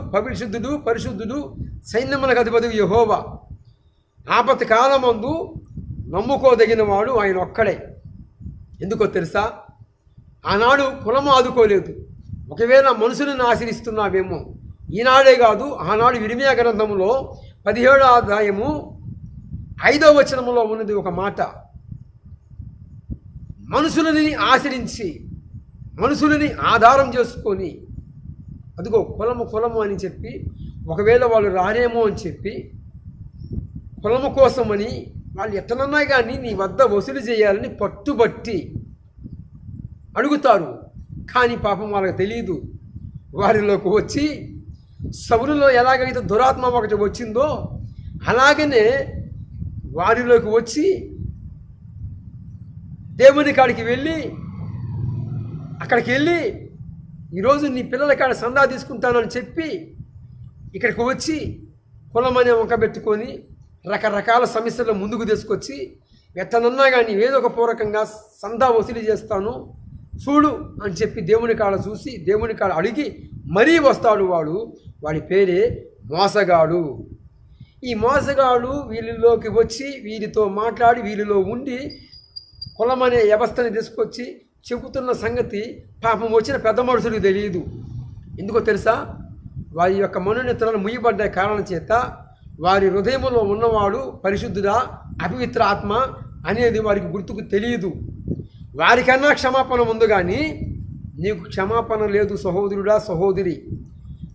సైన్యములకు అధిపతి యెహోవా. ఆపత్తి కాలమందు నమ్ముకోదగిన వాడు ఆయన ఒక్కడే. ఎందుకో తెలుసా? ఆనాడు కులము ఆదుకోలేదు. ఒకవేళ మనుషులను ఆశ్రయిస్తున్నావేమో, ఈనాడే కాదు ఆనాడు ఇర్మీయా గ్రంథములో 17వ అధ్యాయము 5వ వచనములో ఉన్నది ఒక మాట. మనుషులని ఆశ్రయించి మనుషులని ఆధారం చేసుకొని, అదిగో కులము అని చెప్పి, ఒకవేళ వాళ్ళు రారేమో అని చెప్పి కులము కోసమని వాళ్ళు ఎట్టనన్నా కానీ నీ వద్ద వసూలు చేయాలని పట్టుబట్టి అడుగుతారు. కానీ పాపం వాళ్ళకి తెలియదు. వారిలోకి వచ్చి సౌలులో ఎలాగైతే దురాత్మ ఒకటి వచ్చిందో అలాగనే వారిలోకి వచ్చి దేవుని కాడికి వెళ్ళి అక్కడికి వెళ్ళి ఈరోజు నీ పిల్లల కాడ సందా తీసుకుంటానని చెప్పి ఇక్కడికి వచ్చి కులమనే వంకబెట్టుకొని రకరకాల సమస్యలు ముందుకు తీసుకొచ్చి ఎట్టనన్నా కానీ ఏదో ఒక పూర్వకంగా సందా వసూలు చేస్తాను చూడు అని చెప్పి దేవుని కాడ చూసి దేవుని కాడ అడిగి మరీ వస్తాడు వాడి పేరే మోసగాడు. ఈ మోసగాడు వీళ్ళలోకి వచ్చి వీరితో మాట్లాడి వీరిలో ఉండి కులమనే వ్యవస్థని తీసుకొచ్చి చెబుతున్న సంగతి పాపం వచ్చిన పెద్ద మనుషులకు తెలియదు. ఎందుకో తెలుసా? వారి యొక్క మనోనేత్రాలు ముయ్యబడ్డ కారణం చేత వారి హృదయంలో ఉన్నవాడు పరిశుద్ధుడా అపవిత్ర ఆత్మ అనేది వారికి గుర్తుకు తెలియదు. వారికన్నా క్షమాపణ ఉంది, కానీ నీకు క్షమాపణ లేదు సహోదరుడా సహోదరి.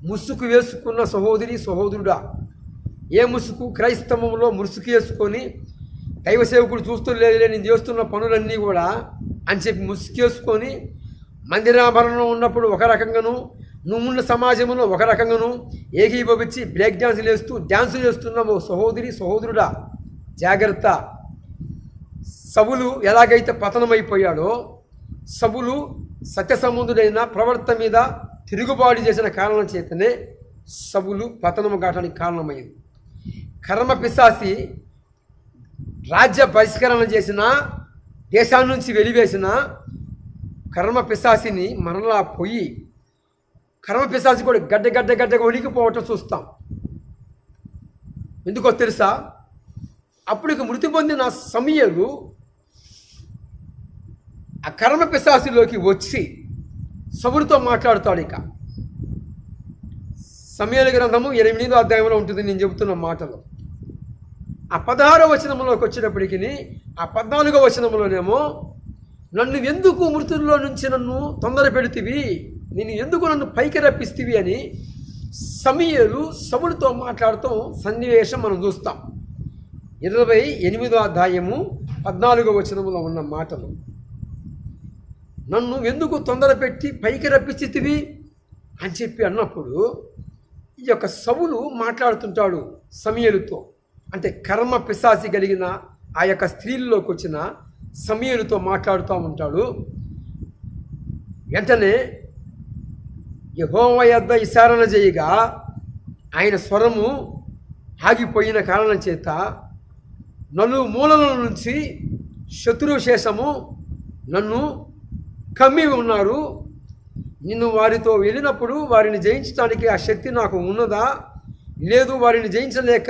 ముసుగు వేసుకున్న సహోదరుడా, ఏ ముసుగు? క్రైస్తవంలో ముసుగు వేసుకొని దైవ సేవకుడు చూస్తూ లేదులే నేను చేస్తున్న పనులన్నీ కూడా అని చెప్పి ముసుగేసుకొని మందిరాభరణం ఉన్నప్పుడు ఒక రకంగాను, నువ్వున్న సమాజంలో ఒక రకంగాను ఏకీభవించి బ్రేక్ డ్యాన్సులు వేస్తున్నావు సహోదరుడా జాగ్రత్త. సౌలు ఎలాగైతే పతనమైపోయాడో, సౌలు సత్యసంబంధుడైన ప్రవర్తన మీద తిరుగుబాటు చేసిన కారణం చేతనే సౌలు పతనము కావడానికి కారణమైంది. కర్మ పిశాసి రాజ్య బహిష్కరణ చేసిన, దేశాన్ని నుంచి వెలివేసిన కర్మ పిశాసిని మరలా పోయి కర్మ పిశాసి కూడా గడ్డగా ఉనికిపోవటం చూస్తాం. ఎందుకో తెలుసా? అప్పటికి మృతి పొందిన సమూయేలు ఆ కర్మ పిశాసిలోకి వచ్చి సౌలుతో మాట్లాడుతాడు. ఇక సమూయేలు గ్రంథము 8వ అధ్యాయంలో ఉంటుంది నేను చెబుతున్న మాటలు. ఆ 16వ వచనంలోకి వచ్చేటప్పటికి ఆ 14వ వచనంలోనేమో నన్ను ఎందుకు మృతుల్లో నుంచి నన్ను తొందర పెడుతీవి, నేను ఎందుకు నన్ను పైకి రప్పిస్తీవి అని సమూయేలు సౌలుతో మాట్లాడుతూ సన్నివేశం మనం చూస్తాం. 28వ అధ్యాయము 14వ వచనంలో ఉన్న మాటలు. నన్ను ఎందుకు తొందర పెట్టి పైకి రప్పించితివి అని చెప్పి అన్నప్పుడు ఈ యొక్క సౌలు మాట్లాడుతుంటాడు సమూయేలుతో. అంటే కర్మ పిశాసి కలిగిన ఆ యొక్క స్త్రీల్లోకి వచ్చిన సమూయేలుతో మాట్లాడుతూ ఉంటాడు. వెంటనే యెహోవా యొద్ద విచారణ చేయగా ఆయన స్వరము ఆగిపోయిన కారణం చేత నలుమూలల నుంచి శత్రుశేషము నన్ను కమ్మి ఉన్నారు. నిన్ను వారితో వెళ్ళినప్పుడు వారిని జయించడానికి ఆ శక్తి నాకు ఉన్నదా? లేదు, వారిని జయించలేక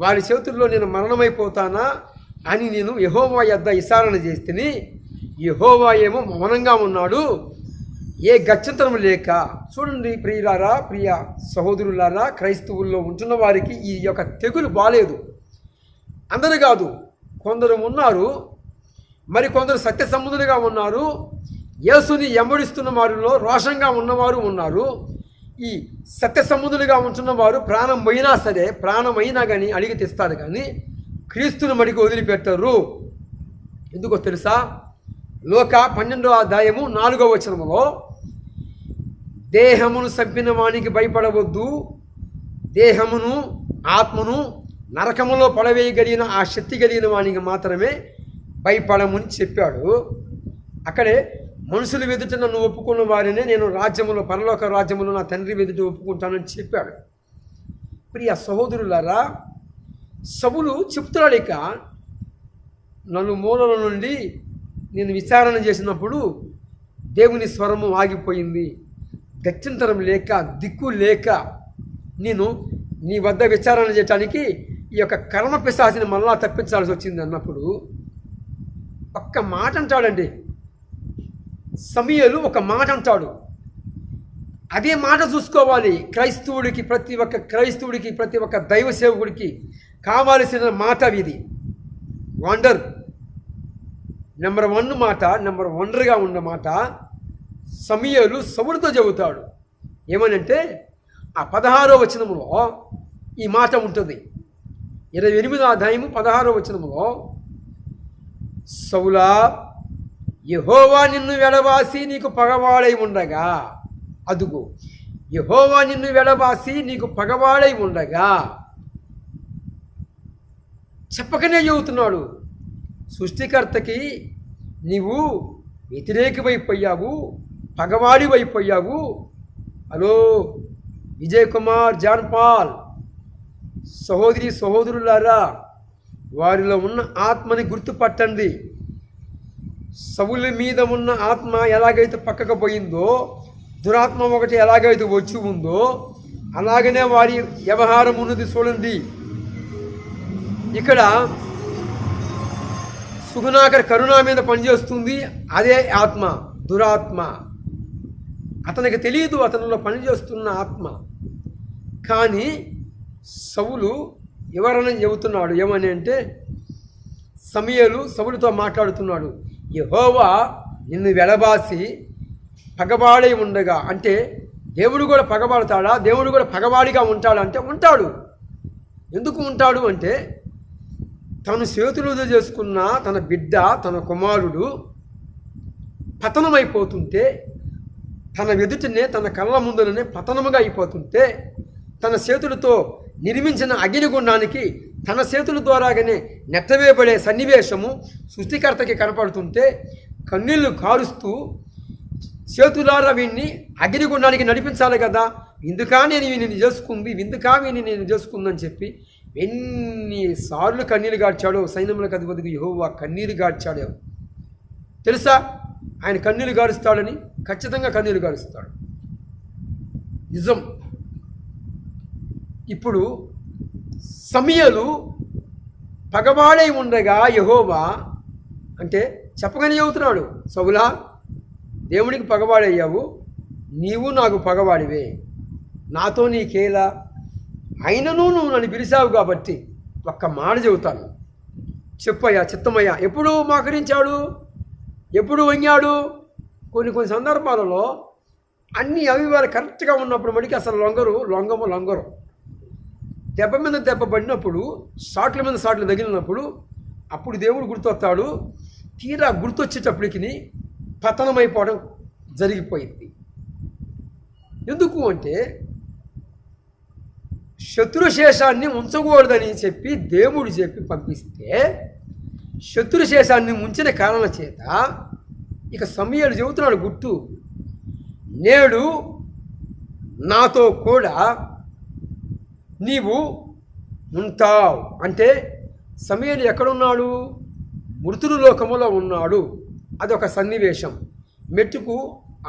వారి చేతుల్లో నేను మరణమైపోతానా అని నేను యెహోవా యొద్ద విచారణ చేస్తేని యెహోవా ఏమో మౌనంగా ఉన్నాడు, ఏ గత్యంతరం లేక. చూడండి ప్రియ సహోదరులారా, క్రైస్తవుల్లో ఉంటున్న వారికి ఈ యొక్క తెగులు బాలేదు. అందరూ కాదు, కొందరు ఉన్నారు, మరి కొందరు సత్య సంబంధులుగా ఉన్నారు, యేసుని వెంబడిస్తున్న వారిలో రోషంగా ఉన్నవారు ఉన్నారు. ఈ సత్య సంబంధులుగా ఉంటున్న వారు ప్రాణం పోయినా సరే, ప్రాణమైనా కానీ అడిగి తెస్తారు, కానీ క్రీస్తుని మడికి వదిలిపెట్టరు. ఎందుకో తెలుసా? లోక 12వ అధ్యాయము 4వ వచనములో, దేహమును చంపిన వానికి భయపడవద్దు, దేహమును ఆత్మను నరకములో పడవేయగలిగిన ఆ శక్తి కలిగిన వానికి మాత్రమే భయపడమని చెప్పాడు. అక్కడే మనుషులు ఎదుట నన్ను ఒప్పుకున్న వారినే నేను రాజ్యములో, పరలోక రాజ్యములో నా తండ్రి ఎదుట ఒప్పుకుంటానని చెప్పాడు. ప్రియ సహోదరులారా, సౌలు చెప్తున్నాడు, ఇక నలుమూలల నుండి నేను విచారణ చేసినప్పుడు దేవుని స్వరము ఆగిపోయింది, గత్యంతరం లేక దిక్కు లేక నేను నీ వద్ద విచారణ చేయడానికి ఈ యొక్క కర్మ పిశాచిని మళ్ళా తప్పించాల్సి వచ్చింది అన్నప్పుడు ఒక్క మాట అంటాడండి సమూయేలు. ఒక మాట అంటాడు, అదే మాట చూసుకోవాలి. క్రైస్తవుడికి, ప్రతి ఒక్క దైవ సేవకుడికి కావాల్సిన మాట ఇది. వండర్ నెంబర్ 1 మాట, నెంబర్ 1గా ఉన్న మాట సమూయేలు సౌలుతో చెబుతాడు. ఏమనంటే ఆ 16వ వచనంలో ఈ మాట ఉంటుంది. 28వ అధ్యాయము 16వ వచనంలో, సౌలా, యెహోవా నిన్ను వెడబాసి నీకు పగవాడై ఉండగా, అదుగో యెహోవా నిన్ను వెడబాసి నీకు పగవాడై ఉండగా, చెప్పకనే చెబుతున్నాడు. సృష్టికర్తకి నీవు వ్యతిరేకమైపోయావు, పగవాడివైపోయావు. Hello Vijay Kumar, John Paul, సహోదరి సహోదరులారా, వారిలో ఉన్న ఆత్మని గుర్తుపట్టండి. సౌలు మీద ఉన్న ఆత్మ ఎలాగైతే పక్కకు పోయిందో, దురాత్మ ఒకటి ఎలాగైతే వచ్చి ఉందో, అలాగనే వారి వ్యవహారం ఉన్నది చూడండి. ఇక్కడ సుగుణాకర్ కరుణ మీద పనిచేస్తుంది, అదే ఆత్మ, దురాత్మ. అతనికి తెలియదు అతనిలో పనిచేస్తున్న ఆత్మ. కానీ సౌలు వివరణ చెబుతున్నాడు. ఏమని అంటే, సమూయేలు సౌలుతో మాట్లాడుతున్నాడు, యెహోవా నిన్ను వెడబాసి పగవాడై ఉండగా. అంటే దేవుడు కూడా పగబడతాడా? దేవుడు కూడా పగవాడిగా ఉంటాడా అంటే ఉంటాడు. ఎందుకు ఉంటాడు అంటే, తను చేతులతో చేసుకున్న తన బిడ్డ, తన కుమారుడు పతనమైపోతుంటే, తన ఎదుటనే, తన కళ్ళ ముందులనే పతనముగా అయిపోతుంటే, తన చేతులతో నిర్మించిన అగ్నిగుండానికి తన చేతుల ద్వారాగానే నెట్టవేయబడే సన్నివేశము సృష్టికర్తకి కనపడుతుంటే, కన్నీళ్లు కారుస్తూ చేతులారా వీడిని అగ్నిగుండానికి నడిపించాలి కదా, ఇందుకా నేను వీనిని చేసుకుంది, ఇందుకా వీని నేను చేసుకుందని చెప్పి ఎన్నిసార్లు కన్నీరు గాడ్చాడో సైన్యములకు అధిపతికి యెహోవా కన్నీరు గాడ్చాడు. తెలుసా ఆయన కన్నీరు గారుస్తాడని? ఖచ్చితంగా కన్నీరు గారుస్తాడు, నిజం. ఇప్పుడు సమూయేలు పగవాడై ఉండగా యెహోవా అంటే చెప్పగానే చెబుతున్నాడు, సౌలా దేవునికి పగవాడయ్యావు, నీవు నాకు పగవాడివే, నాతో నీకేలా, అయినను నువ్వు నన్ను పిలిచావు కాబట్టి ఒక్క మాట చెబుతాను, చెప్పయ్యా, చిత్తమయ్యా. ఎప్పుడు మోకరించాడు, ఎప్పుడు వంగాడు? కొన్ని సందర్భాలలో అన్ని అవివారు కరెక్ట్గా ఉన్నప్పుడు మడికి అసలు లొంగరు. దెబ్బ మీద దెబ్బ పడినప్పుడు, షాట్ల మీద షాట్లు తగిలినప్పుడు అప్పుడు దేవుడు గుర్తొస్తాడు. తీరా గుర్తొచ్చేటప్పటికి పతనమైపోవడం జరిగిపోయింది. ఎందుకు అంటే, శత్రుశేషాన్ని ఉంచకూడదని చెప్పి దేవుడు చెప్పి పంపిస్తే, శత్రుశేషాన్ని ఉంచిన కారణం చేత ఇక సమూయేలు చెబుతున్నాడు గుట్టు, నేడు నాతో కూడా నీవు ఉంటావు. అంటే సమూయేలు ఎక్కడున్నాడు? మృతుల లోకములో ఉన్నాడు. అదొక సన్నివేశం. మెట్టుకు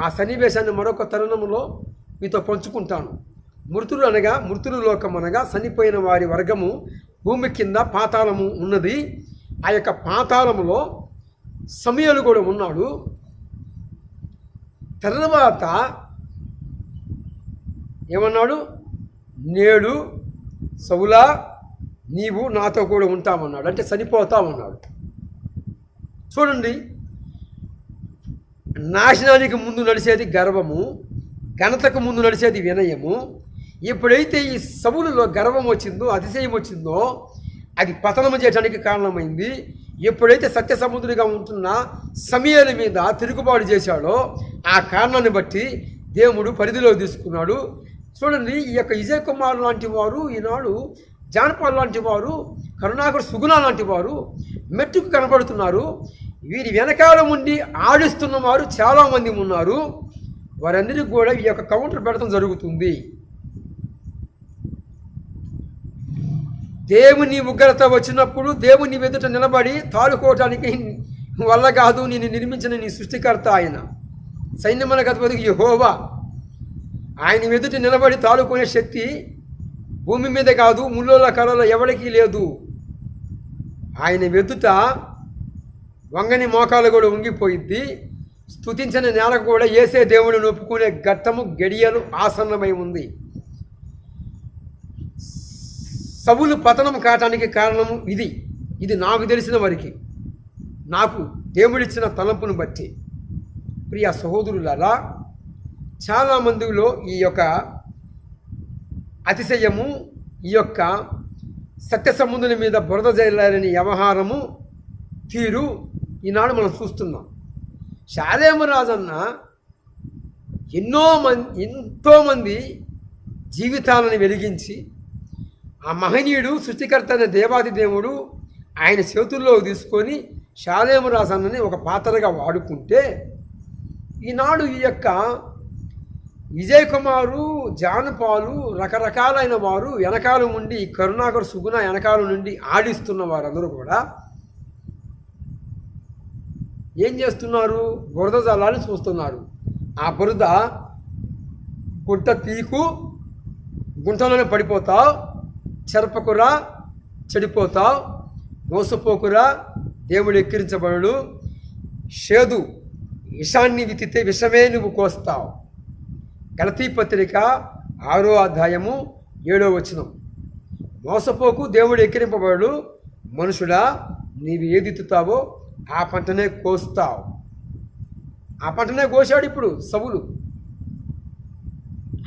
ఆ సన్నివేశాన్ని మరొక తరుణంలో మీతో పంచుకుంటాను. మృతుల లోకం అనగా చనిపోయిన వారి వర్గము భూమి కింద పాతాళము ఉన్నది. ఆ యొక్క పాతాళములో సమూయేలు కూడా ఉన్నాడు. తర్వాత ఏమన్నాడు? నేడు సౌలా నీవు నాతో కూడా ఉంటామన్నాడు. అంటే చనిపోతామన్నాడు. చూడండి, నాశనానికి ముందు నడిచేది గర్వము, ఘనతకు ముందు నడిచేది వినయము. ఎప్పుడైతే ఈ సౌలులో గర్వం వచ్చిందో, అతిశయం వచ్చిందో, అది పతనము చేయడానికి కారణమైంది. ఎప్పుడైతే సత్యసముద్రుడిగా ఉంటున్న సమూయేలు మీద తిరుగుబాటు చేశాడో ఆ కారణాన్ని బట్టి దేవుడు పరిధిలో తీసుకున్నాడు. చూడండి, ఈ యొక్క విజయ్ కుమార్ లాంటి వారు, ఈనాడు జానపాల్ లాంటి వారు, కరుణాకర్ సుగుణ లాంటి వారు మెట్టుకు కనపడుతున్నారు. వీరి వెనకాల ఉండి ఆడిస్తున్న వారు చాలామంది ఉన్నారు. వారందరికీ కూడా ఈ యొక్క కౌంటర్ పెడతాం జరుగుతుంది. దేవుని ఉగ్రత వచ్చినప్పుడు దేవుని ఎదుట నిలబడి తాలుకోవటానికి వల్ల కాదు. నేను నిర్మించిన నీ సృష్టికర్త ఆయన, సైన్యములకు అధిపతి యెహోవా. ఆయన ఎదుట నిలబడి తాలుకునే శక్తి భూమి మీద కాదు, ముళ్ళోల కళలో ఎవరికీ లేదు. ఆయన ఎదుట వంగని మోకాలు కూడా ఉంగిపోయిద్ది. స్తుతించిన నేలకు కూడా ఏసే దేవుడిని ఒప్పుకునే ఘట్టము గడియలు ఆసన్నమై ఉంది. సౌలు పతనం కావటానికి కారణము ఇది నాకు తెలిసిన వరకు, నాకు దేవుడిచ్చిన తలంపును బట్టి. ప్రియ సహోదరులారా, చాలామందిలో ఈ యొక్క అతిశయము, ఈ యొక్క సత్యసముద్రుల మీద బురద జల్లారని వ్యవహారము తీరు ఈనాడు మనం చూస్తున్నాం. షాలేము రాజన్న ఎంతోమంది జీవితాలను వెలిగించి ఆ మహనీయుడు సృష్టికర్త అనే దేవాది దేవుడు ఆయన చేతుల్లో తీసుకొని షాలేము రాజన్నని ఒక పాత్రగా వాడుకుంటే, ఈనాడు ఈ యొక్క విజయ్ కుమారు, జానపాలు, రకరకాలైన వారు వెనకాల నుండి, కరుణాకర్ సుగుణ వెనకాల నుండి ఆడిస్తున్న వారందరూ కూడా ఏం చేస్తున్నారు? బురద జలాన్ని చూస్తున్నారు. ఆ బురద గుంట తీకు, గుంటలోనే పడిపోతావు, చెరపకురా చెడిపోతావు, మోసపోకురా దేవుడు ఎక్కిరించబడు, షేదు విషాన్ని విత్తితే విషమే నువ్వు కోస్తావు. గలతీ పత్రిక 6వ అధ్యాయము 7వ వచనం. మోసపోకు, దేవుడు ఎక్కిరింపబడు, మనుషుడా నీవు ఏది ఎత్తుతావో ఆ పంటనే కోస్తావు. ఆ పంటనే కోశాడు ఇప్పుడు సౌలు.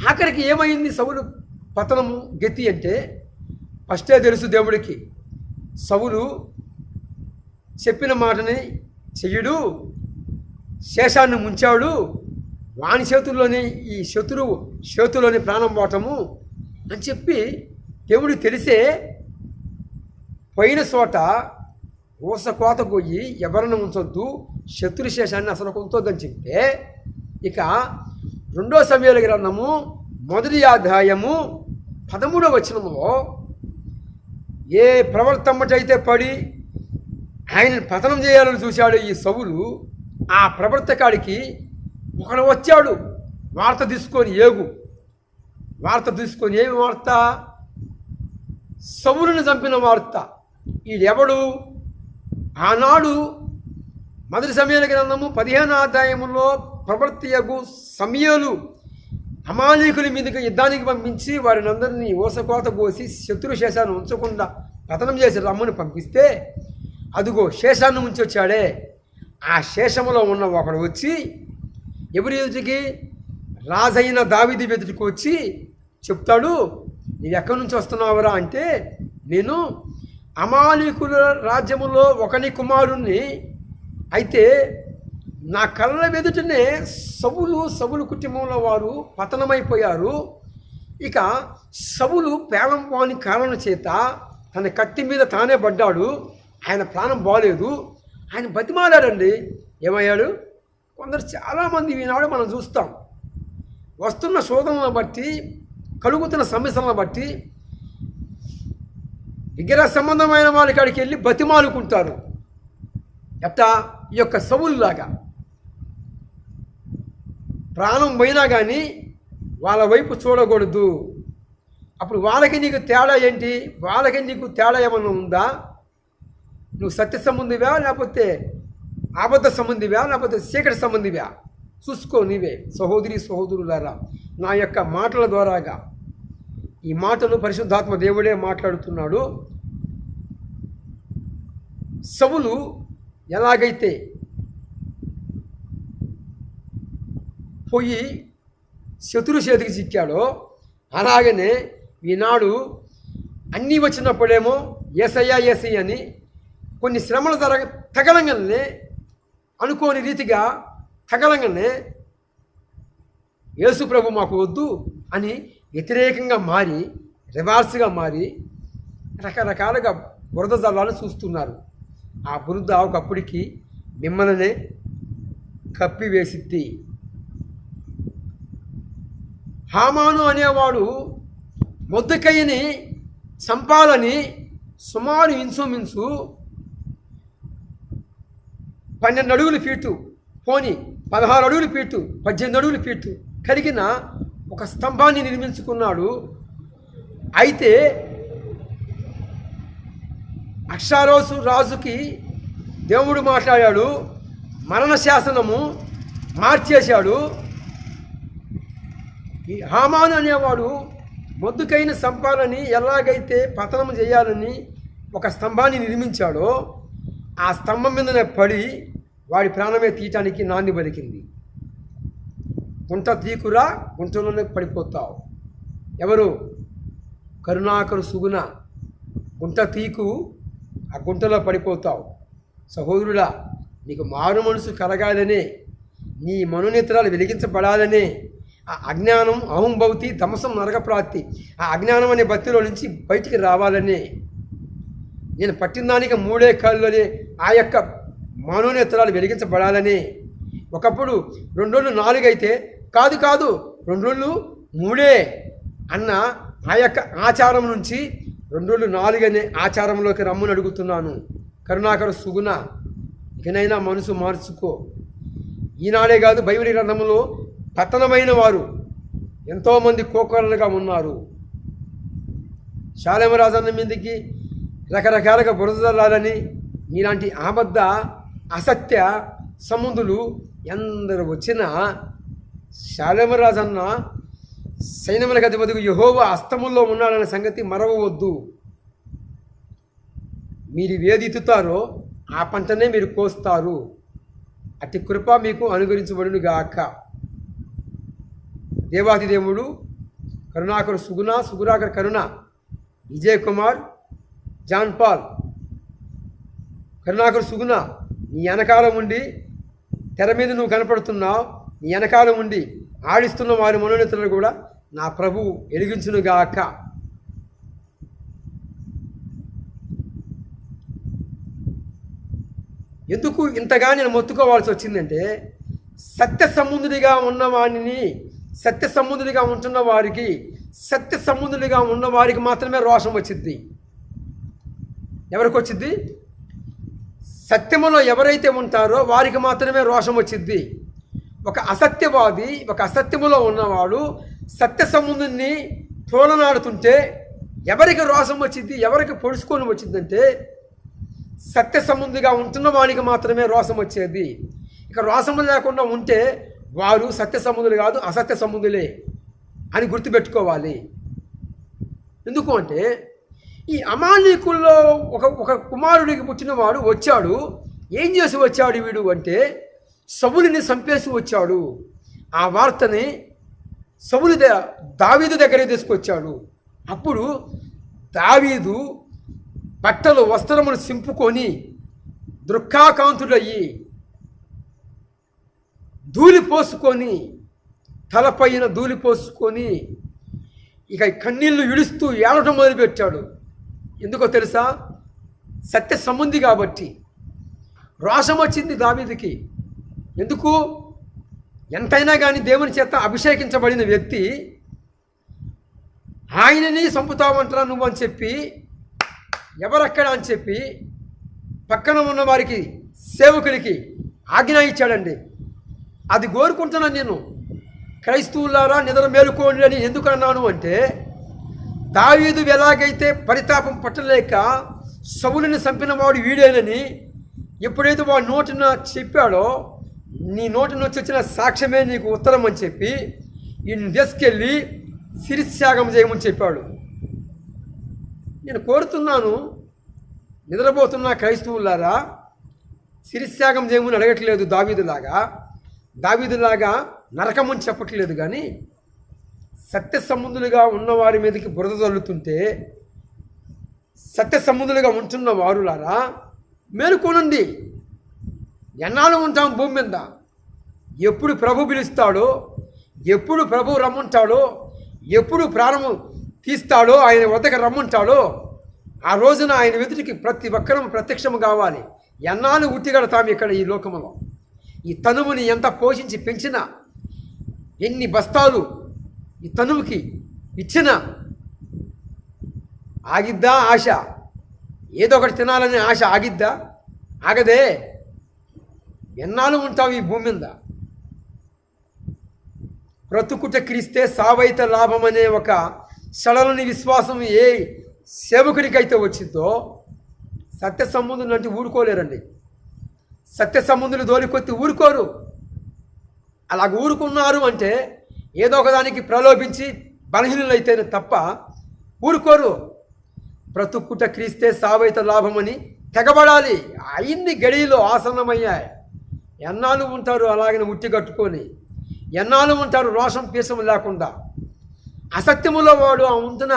ఆఖరికి ఏమైంది సౌలు పతనము గతి అంటే ఫస్టే తెలుసు దేవుడికి. సౌలు చెప్పిన మాటని చెయ్యడు, శేషాన్ని ముంచాడు, వాని చేతుల్లోనే ఈ శత్రువు చేతుల్లోని ప్రాణం పోవటము అని చెప్పి దేవుడికి తెలిసే పోయిన చోట ఊస కోత పోయి ఎవరిని ఉంచొద్దు, శత్రు శేషాన్ని అసలు ఉంచొద్దని చెప్తే, ఇక 2వ సమూయేలు గ్రంథము 1వ అధ్యాయము 13వ వచనంలో ఏ ప్రవర్తమ్మటైతే పడి ఆయనను పతనం చేయాలని చూశాడు ఈ సౌలు, ఆ ప్రవర్తకాడికి ఒకడు వచ్చాడు వార్త తీసుకొని, వార్త తీసుకొని. ఏమి వార్త? సౌలుని చంపిన వార్త. ఈడెవడు? ఆనాడు 1వ సమూయేలు గ్రంథము 15వ అధ్యాయంలో ప్రవర్తియగు సమూయేలు అమాలేకుల మీదకి యుద్ధానికి పంపించి వారిని అందరినీ ఊసకోత కోసి శత్రు శేషాన్ని ఉంచకుండా పతనం చేసి రమ్మని పంపిస్తే, అదిగో శేషాన్ని ఉంచి వచ్చాడే, ఆ శేషములో ఉన్న ఒకడు వచ్చి ఎవరి ఎదుటికి? రాజైన దావీదు ఎదుటికి వచ్చి చెప్తాడు, నీవు ఎక్కడి నుంచి వస్తున్నావురా అంటే, నేను అమాలేకుల రాజ్యములో ఒకని కుమారుణ్ణి, అయితే నా కళ్ళ ఎదుటనే సౌలు కుటుంబంలో వారు పతనమైపోయారు. ఇక సౌలు ప్రాణం పోని కారణం చేత తన కత్తి మీద తానే పడ్డాడు, ఆయన ప్రాణం బాలేదు. ఆయన బతిమాలాడండి. ఏమయ్యాడు? కొందరు చాలామంది ఈనాడు మనం చూస్తాం, వస్తున్న శోధనలను బట్టి, కలుగుతున్న సమస్యలను బట్టి విగ్రహ సంబంధమైన వాళ్ళ కాడికి వెళ్ళి బతిమాలుకుంటారు. ఎట్టా? ఈ యొక్క సౌలులాగా ప్రాణం పోయినా కానీ వాళ్ళ వైపు చూడకూడదు. అప్పుడు వాళ్ళకి నీకు తేడా ఏంటి? వాళ్ళకి నీకు తేడా ఏమన్నా ఉందా? నువ్వు సత్య సంబంధివా, లేకపోతే అబద్ధ సంబంధివా, లేకపోతే చీకటి సంబంధివా? చూసుకో నీవే. సహోదరులారా, నా యొక్క మాటల ద్వారాగా, ఈ మాటలు పరిశుద్ధాత్మ దేవుడే మాట్లాడుతున్నాడు. సౌలు ఎలాగైతే పోయి శత్రు చేతికి చిక్కాడో, అలాగనే ఈనాడు అన్నీ వచ్చినప్పుడేమో యేసయ్యా యేసయ్య అని కొన్ని శ్రమలు తగలంగానే అనుకోని రీతిగా తగలంగానే యేసు ప్రభు మాకు వద్దు అని వ్యతిరేకంగా మారి రివర్స్గా మారి రకరకాలుగా బురద జల్లాలను చూస్తున్నారు. ఆ బురద ఒకప్పటికి మిమ్మల్నే కప్పివేసిద్ది. హామాను అనేవాడు మొర్దెకైని చంపాలని సుమారు ఇంచుమించు 12 అడుగుల ఫీటు పోని 16 అడుగుల ఫీటు 18 అడుగుల ఫీటు కలిగిన ఒక స్తంభాన్ని నిర్మించుకున్నాడు. అయితే అక్షారోసు రాజుకి దేవుడు మాట్లాడాడు, మరణ శాసనము మార్చేశాడు. ఈ హామాను అనేవాడు మొర్దెకైని చంపాలని ఎలాగైతే పతనం చేయాలని ఒక స్తంభాన్ని నిర్మించాడో ఆ స్తంభం మీదనే పడి వాడి ప్రాణమే తీయటానికి నాంది పలికింది. గుంట తీకురా, గుంటలోనే పడిపోతావు. ఎవరు? కరుణాకరు సుగుణ. గుంట తీకు, ఆ గుంటలో పడిపోతావు. సహోదరుడా, నీకు మారు మనసు కలగాలనే, నీ మనోనేత్రాలు వెలిగించబడాలనే, ఆ అజ్ఞానం అహంభౌతి తమసం నరకప్రాప్తి, ఆ అజ్ఞానం అనే బతిలో నుంచి బయటికి రావాలనే, నేను పట్టిన దానికి 3 కాళ్ళలోనే ఆ యొక్క మనోనేత్రాలు వెలిగించబడాలని. ఒకప్పుడు 2 రోజులు 4 అయితే కాదు 2 రోజులు 3 అన్న ఆ యొక్క ఆచారం నుంచి 2 రోజులు 4 అనే ఆచారంలోకి రమ్మని అడుగుతున్నాను. కరుణాకర సుగుణ, ఇకనైనా మనసు మార్చుకో. ఈనాడే కాదు, బైబిల్ గ్రంథంలో పతనమైన వారు ఎంతోమంది కోకొరలుగా ఉన్నారు. షాలేమ రాజన్న మీదకి రకరకాలుగా బురదలాలని ఇలాంటి అబద్ధ అసత్య సంబంధులు ఎందరు వచ్చినా షాలేమ రాజన్న సైన్యములకు అధిపతికి యెహోవా హస్తముల్లో ఉన్నాడనే సంగతి మరవవద్దు. మీరు వేదితుతారో ఆ పంటనే మీరు కోస్తారు. అతి కృప మీకు అనుగ్రహించబడును గాక. దేవాది దేవుడు కరుణాకర సుగుణ, సుగుణాకర కరుణ, విజయ్ కుమార్, జాన్ పాల్, కరుణాకర సుగుణ, నీ వెనకాలం ఉండి తెర మీద నువ్వు కనపడుతున్నావు. నీ వెనకాలం ఉండి ఆడిస్తున్న వారి మనోనేతలను కూడా నా ప్రభు ఎరిగించునుగాక. ఎందుకు ఇంతగా నేను మొత్తుకోవాల్సి వచ్చిందంటే, సత్య సంబంధుడిగా ఉన్నవాడిని, సత్య సంబంధుడిగా ఉంటున్న వారికి, సత్య సంబంధుడిగా ఉన్న వారికి మాత్రమే రోషం వచ్చింది. ఎవరికి వచ్చింది? సత్యములో ఎవరైతే ఉంటారో వారికి మాత్రమే రోషం వచ్చింది. ఒక అసత్యవాది, ఒక అసత్యములో ఉన్నవాడు సత్య సంబంధుని తోలనాడుతుంటే ఎవరికి రోషం వచ్చింది, ఎవరికి పొడుచుకొని వచ్చిందంటే సత్య సంబంధిగా ఉంటున్న వానికి మాత్రమే రోషం వచ్చేది. ఇక రోషము లేకుండా ఉంటే వారు సత్య సంబంధులు కాదు, అసత్య సంబంధులే అని గుర్తుపెట్టుకోవాలి. ఎందుకు అంటే, ఈ అమాలీకుల్లో ఒక కుమారుడికి పుట్టినవాడు వచ్చాడు. ఏం చేసి వచ్చాడు వీడు అంటే, సౌలుని చంపేసి వచ్చాడు. ఆ వార్తని సౌలు దావీదు దగ్గరికి తీసుకొచ్చాడు. అప్పుడు దావీదు బట్టలు వస్త్రములు సింపుకొని దుఃఖాకాంతుడయ్యి ధూళి పోసుకొని, తలపైన ధూళి పోసుకొని ఇక కన్నీళ్లు విడుస్తూ ఏడటం మొదలుపెట్టాడు. ఎందుకో తెలుసా? సత్య సంబంధి కాబట్టి రోషం వచ్చింది దావీదుకి. ఎందుకు? ఎంతైనా కానీ దేవుని చేత అభిషేకించబడిన వ్యక్తి ఆయనని చంపుతామంటారా నువ్వు అని చెప్పి, ఎవరక్కడ అని చెప్పి పక్కన ఉన్న వారికి సేవకులకి ఆజ్ఞ ఇచ్చాడండి. అది కోరుకుంటున్నాను నేను. క్రైస్తవులారా నిద్ర మేలుకోండి అని ఎందుకు అన్నాను అంటే, దావీదు ఎలాగైతే పరితాపం పట్టలేక సౌలుని చంపిన వాడు వీడేనని ఎప్పుడైతే వాడు నోటిన చెప్పాడో, నీ నోటి నుంచి వచ్చిన సాక్ష్యమే నీకు ఉత్తరం అని చెప్పి ఈయన తీసుకెళ్ళి శిరస్త్యాగం చేయమని చెప్పాడు. నేను కోరుతున్నాను, నిద్రపోతున్న క్రైస్తవులారా, శిరస్త్యాగం చేయమని అడగట్లేదు దావీదులాగా నరకమని చెప్పట్లేదు. కానీ సత్య సంబంధులుగా ఉన్నవారి మీదకి బురద చల్లుతుంటే, సత్య సంబంధులుగా ఉంటున్న వారులారా మేలుకోనండి. ఎన్నాళ్ళు ఉంటాం భూమి మీద? ఎప్పుడు ప్రభు పిలుస్తాడో, ఎప్పుడు ప్రభు రమ్మంటాడో, ఎప్పుడు ప్రాణము తీస్తాడో, ఆయన వద్దకు రమ్మంటాడో ఆ రోజున ఆయన వెతుటికి ప్రతి ఒక్కరూ ప్రత్యక్షము కావాలి. ఎన్నాళ్ళు ఉట్టిగడతాం ఇక్కడ ఈ లోకములో? ఈ తనువుని ఎంత పోషించి పెంచినా, ఎన్ని బస్తాలు ఈ తనువుకి ఇచ్చినా ఆగిద్దా ఆశ? ఏదో ఒకటి తినాలనే ఆశ ఆగిద్దా? ఆగదే. ఎన్నాళ్ళు ఉంటావు ఈ భూమి మీద? బ్రతుకుట క్రీస్తే సావైత లాభం అనే ఒక సడలని విశ్వాసం ఏ సేవకునికైతే వచ్చిందో సత్య సంబంధులు అంటే ఊరుకోలేరండి. సత్య సంబంధులు దోలికొత్తి ఊరుకోరు. అలాగ ఊరుకున్నారు అంటే ఏదో ఒకదానికి ప్రలోభించి బలహీనులైతేనే తప్ప ఊరుకోరు. బ్రతుకుట క్రీస్తే సావైత లాభమని తెగబడాలి. అన్ని గడియలు ఆసన్నమయ్యాయి. ఎన్నాళ్ళు ఉంటారు అలాగని ఉట్టి కట్టుకొని? ఎన్నాళ్ళు ఉంటారు రోషం పీసం లేకుండా? అసత్యములో వాడు ఆ ఉంటున్న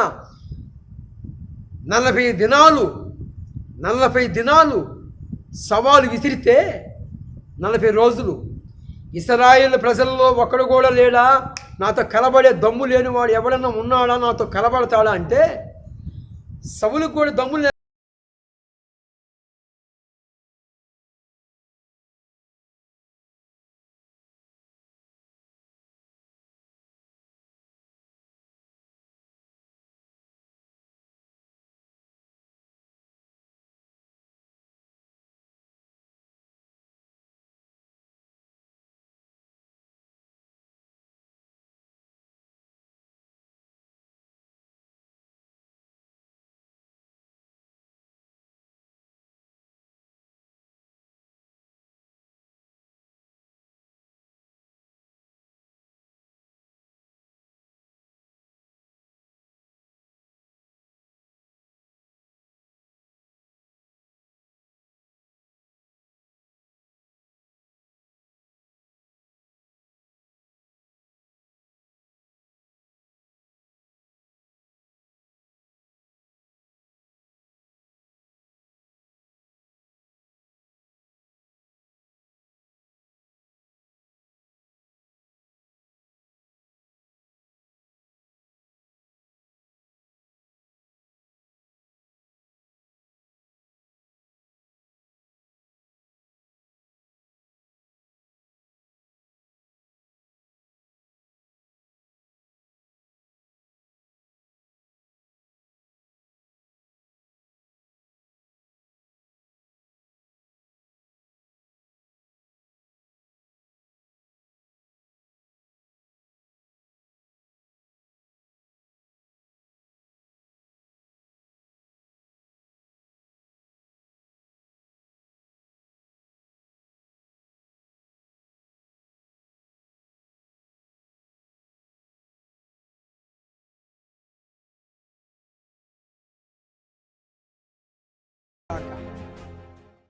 40 దినాలు సవాలు విసిరితే 40 రోజులు ఇశ్రాయేలు ప్రజల్లో ఒక్కడు కూడా లేడా నాతో కలబడే దమ్ము లేనివాడు ఎవడన్నా ఉన్నాడా నాతో కలబడతాడా అంటే సౌలుకు కూడా దమ్ము